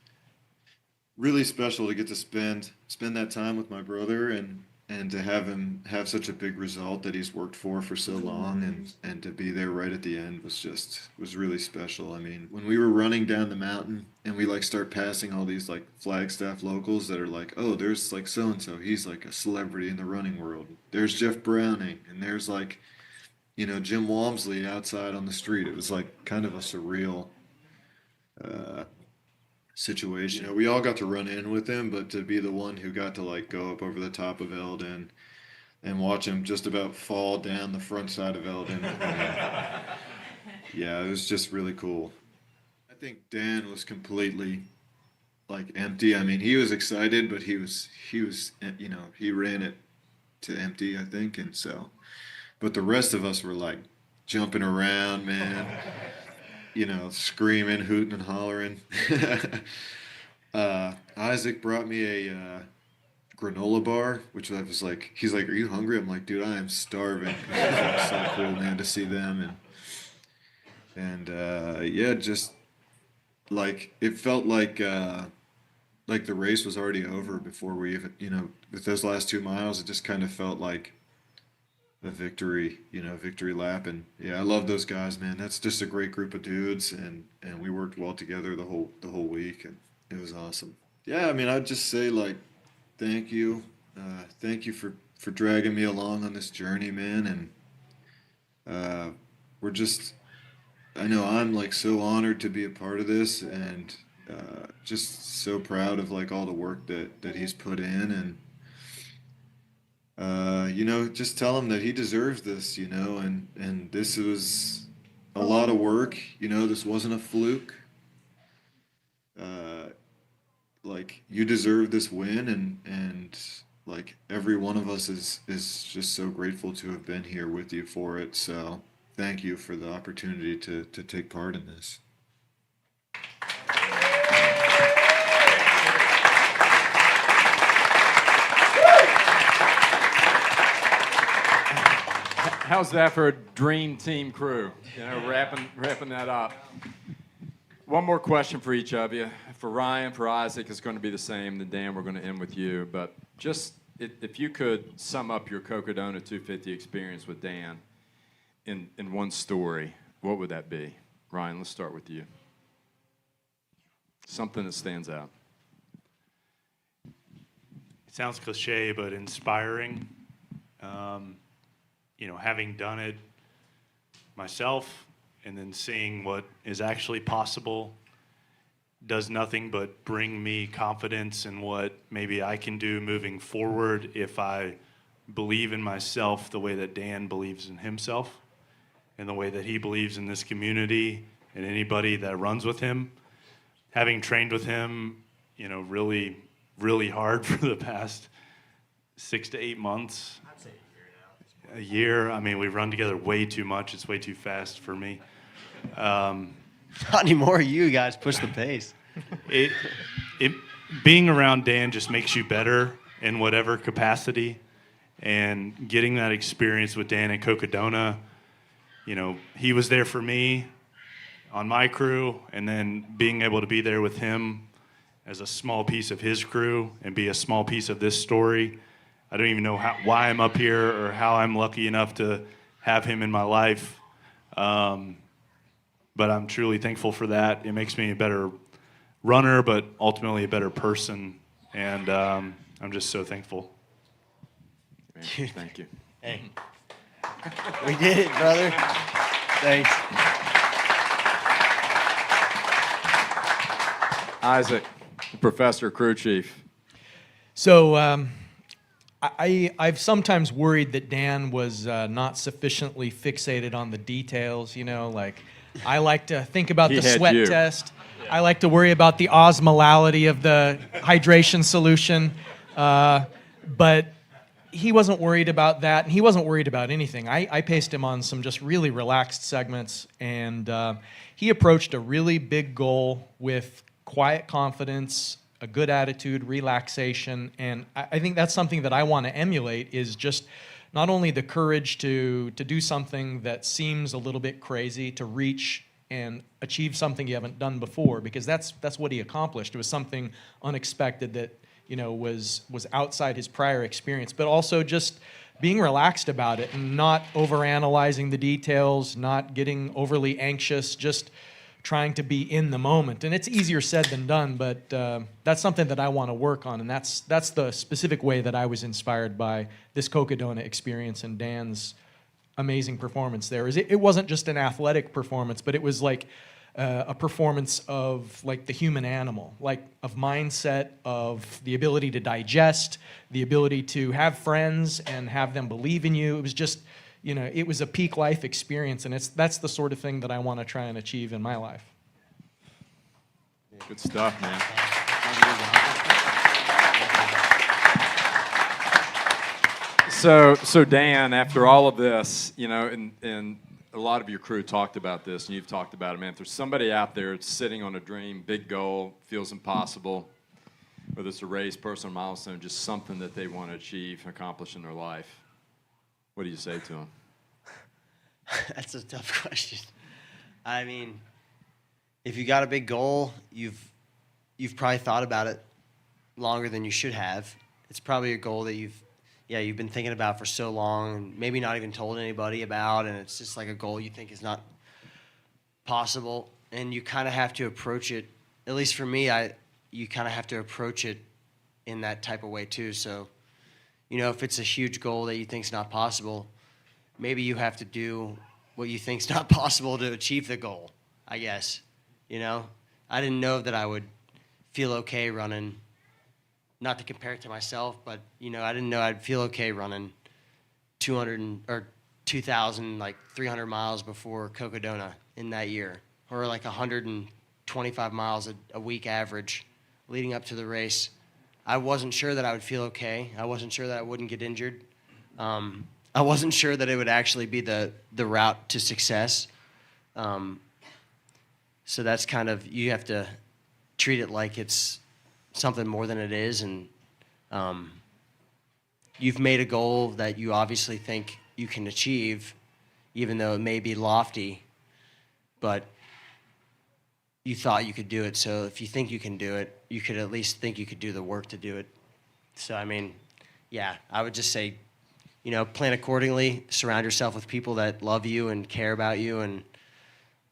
really special to get to spend that time with my brother, and to have him have such a big result that he's worked for so long, and to be there right at the end was really special. I mean, when we were running down the mountain and we like start passing all these like Flagstaff locals that are like, oh, there's like so and so, he's like a celebrity in the running world. There's Jeff Browning, and there's like, Jim Walmsley outside on the street. It was like kind of a surreal situation. We all got to run in with him, but to be the one who got to like go up over the top of Eldon and watch him just about fall down the front side of Eldon. Yeah, it was just really cool. I think Dan was completely like empty. I mean, he was excited, but he was, he ran it to empty, I think. And so, but the rest of us were like jumping around, man. Screaming, hooting, and hollering. Isaac brought me a granola bar, which I was like, he's like, "Are you hungry?" I'm like, "Dude, I am starving." It was so cool, man, to see them, and yeah, just like it felt like the race was already over before we even, with those last 2 miles, it just kind of felt like the victory lap. And yeah, I love those guys, man. That's just a great group of dudes, and we worked well together the whole week, and it was awesome. Yeah, I mean, I'd just say like thank you for dragging me along on this journey, man. And I know I'm like so honored to be a part of this, and just so proud of like all the work that he's put in. And just tell him that he deserves this, and this was a lot of work, this wasn't a fluke. Like, you deserve this win, and like every one of us is just so grateful to have been here with you for it. So thank you for the opportunity to take part in this. How's that for a dream team crew? Wrapping that up. One more question for each of you. For Ryan, for Isaac, it's going to be the same. Then Dan, we're going to end with you. But just if you could sum up your Cocodona 250 experience with Dan in one story, what would that be? Ryan, let's start with you. Something that stands out. It sounds cliche, but inspiring. Having done it myself and then seeing what is actually possible does nothing but bring me confidence in what maybe I can do moving forward if I believe in myself the way that Dan believes in himself, and the way that he believes in this community and anybody that runs with him. Having trained with him, really, really hard for the past 6 to 8 months. A year. I mean, we run together way too much. It's way too fast for me. Not anymore. You guys push the pace. It being around Dan just makes you better in whatever capacity, and getting that experience with Dan at Cocodona, he was there for me on my crew, and then being able to be there with him as a small piece of his crew and be a small piece of this story. I don't even know why I'm up here or how I'm lucky enough to have him in my life. But I'm truly thankful for that. It makes me a better runner, but ultimately a better person. And I'm just so thankful. Thank you. Hey, we did it, brother. Thanks. Isaac, Professor, crew chief. So I've sometimes worried that Dan was not sufficiently fixated on the details, you know, like I like to think about He the had sweat you. test. I like to worry about the osmolality of the hydration solution. But he wasn't worried about that, and he wasn't worried about anything. I paced him on some just really relaxed segments, and he approached a really big goal with quiet confidence, a good attitude, relaxation, and I think that's something that I want to emulate, is just not only the courage to do something that seems a little bit crazy, to reach and achieve something you haven't done before, because that's what he accomplished. It was something unexpected that, you know, was outside his prior experience, but also just being relaxed about it and not overanalyzing the details, not getting overly anxious, just trying to be in the moment. And it's easier said than done, but that's something that I want to work on, and that's the specific way that I was inspired by this Cocodona experience and Dan's amazing performance there. It wasn't just an athletic performance, but it was like a performance of like the human animal, like of mindset, of the ability to digest, the ability to have friends and have them believe in you. It was just, you know, it was a peak life experience, and that's the sort of thing that I want to try and achieve in my life. Good stuff, man. So Dan, after all of this, you know, and a lot of your crew talked about this, and you've talked about it, man. If there's somebody out there that's sitting on a dream, big goal, feels impossible, whether it's a race, personal milestone, just something that they want to achieve and accomplish in their life, what do you say to them? That's a tough question. I mean, if you got a big goal, you've probably thought about it longer than you should have. It's probably a goal that you've been thinking about for so long, and maybe not even told anybody about, and it's just like a goal you think is not possible, and you kind of have to approach it. At least for me, you kind of have to approach it in that type of way too. So, you know, if it's a huge goal that you think is not possible, maybe you have to do what you think is not possible to achieve the goal, I guess. You know, I didn't know that I would feel okay running, not to compare it to myself, but, you know, I didn't know I'd feel okay running 2,000, like 300 miles before Cocodona in that year, or like 125 miles a week average leading up to the race. I wasn't sure that I would feel okay. I wasn't sure that I wouldn't get injured. I wasn't sure that it would actually be the route to success. So that's kind of, you have to treat it like it's something more than it is, and you've made a goal that you obviously think you can achieve, even though it may be lofty, but you thought you could do it. So if you think you can do it, you could at least think you could do the work to do it. So, I mean, yeah, I would just say, you know, plan accordingly, surround yourself with people that love you and care about you and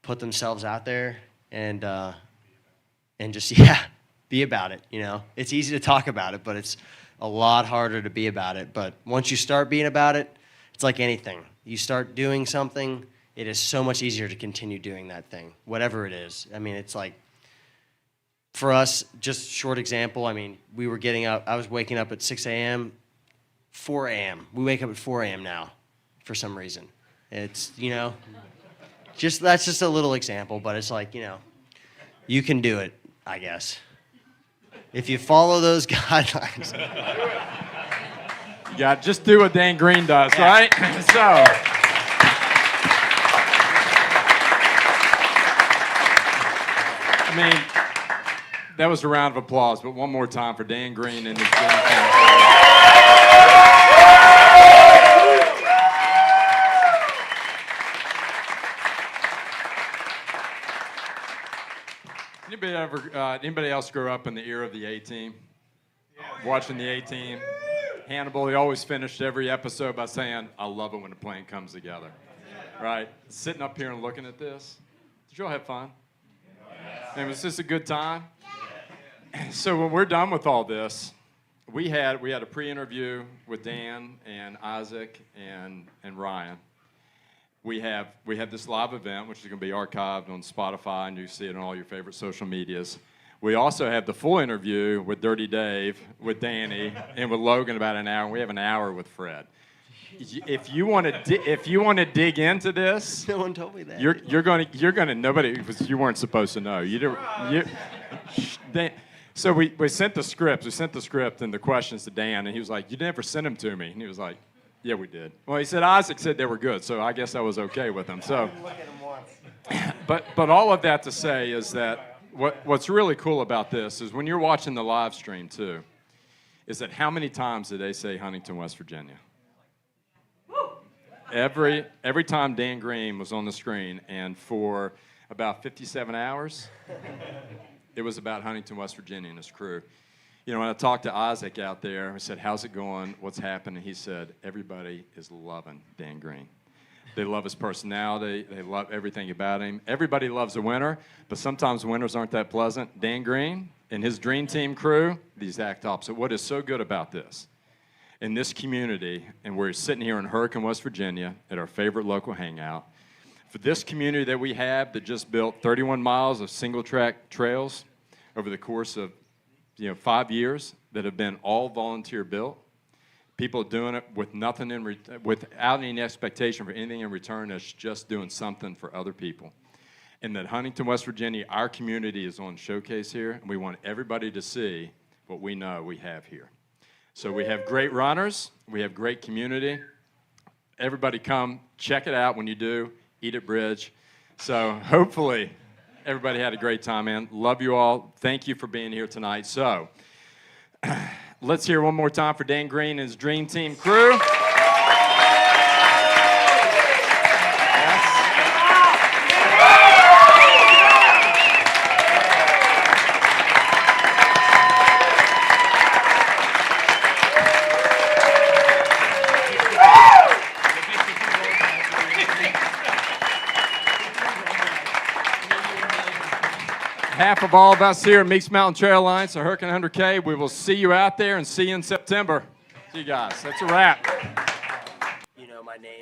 put themselves out there, and just, yeah, be about it, you know. It's easy to talk about it, but it's a lot harder to be about it. But once you start being about it, it's like anything. You start doing something, it is so much easier to continue doing that thing, whatever it is. I mean, it's like, for us, just short example, I mean, we were getting up, I was waking up at 6 a.m., 4 a.m. We wake up at 4 a.m. now, for some reason. It's, you know, that's just a little example, but it's like, you know, you can do it, I guess. If you follow those guidelines. You got to just do what Dan Green does, right? So. I mean, that was a round of applause, but one more time for Dan Green and his team. Anybody else grew up in the era of the A-Team? Watching the A-Team? Hannibal, he always finished every episode by saying, I love it when the plane comes together. Right? Sitting up here and looking at this. Did you all have fun? And was this a good time? So when we're done with all this, we had a pre-interview with Dan and Isaac and Ryan. We have this live event, which is going to be archived on Spotify, and you see it on all your favorite social medias. We also have the full interview with Dirty Dave, with Danny, and with Logan about an hour. And we have an hour with Fred. If you want to dig into this, No one told me that. you're gonna nobody, because you weren't supposed to know. So we sent the script. We sent the script and the questions to Dan, and he was like, "You never sent them to me." And he was like, "Yeah, we did." Well, he said Isaac said they were good, so I guess I was okay with them. So, but all of that to say is that what's really cool about this is when you're watching the live stream too, is that how many times did they say Huntington, West Virginia? Every time Dan Green was on the screen, and for about 57 hours, it was about Huntington, West Virginia and his crew. You know, when I talked to Isaac out there, I said, "How's it going? What's happening?" He said, "Everybody is loving Dan Green. They love his personality. They love everything about him. Everybody loves a winner, but sometimes winners aren't that pleasant. Dan Green and his dream team crew, the exact opposite. What is so good about this? In this community, and we're sitting here in Hurricane, West Virginia, at our favorite local hangout, for this community that we have that just built 31 miles of single-track trails over the course of 5 years that have been all volunteer built, people doing it with nothing without any expectation for anything in return. That's just doing something for other people. And that Huntington, West Virginia, our community is on showcase here, and we want everybody to see what we know we have here. So we have great runners, we have great community. Everybody come, check it out when you do, eat at Bridge. So hopefully everybody had a great time, man. Love you all. Thank you for being here tonight. So let's hear one more time for Dan Green and his Dream Team crew. Half of all of us here at Meeks Mountain Trail Alliance, a Hurricane 100K, we will see you out there and see you in September. See you guys. That's a wrap. You know my name.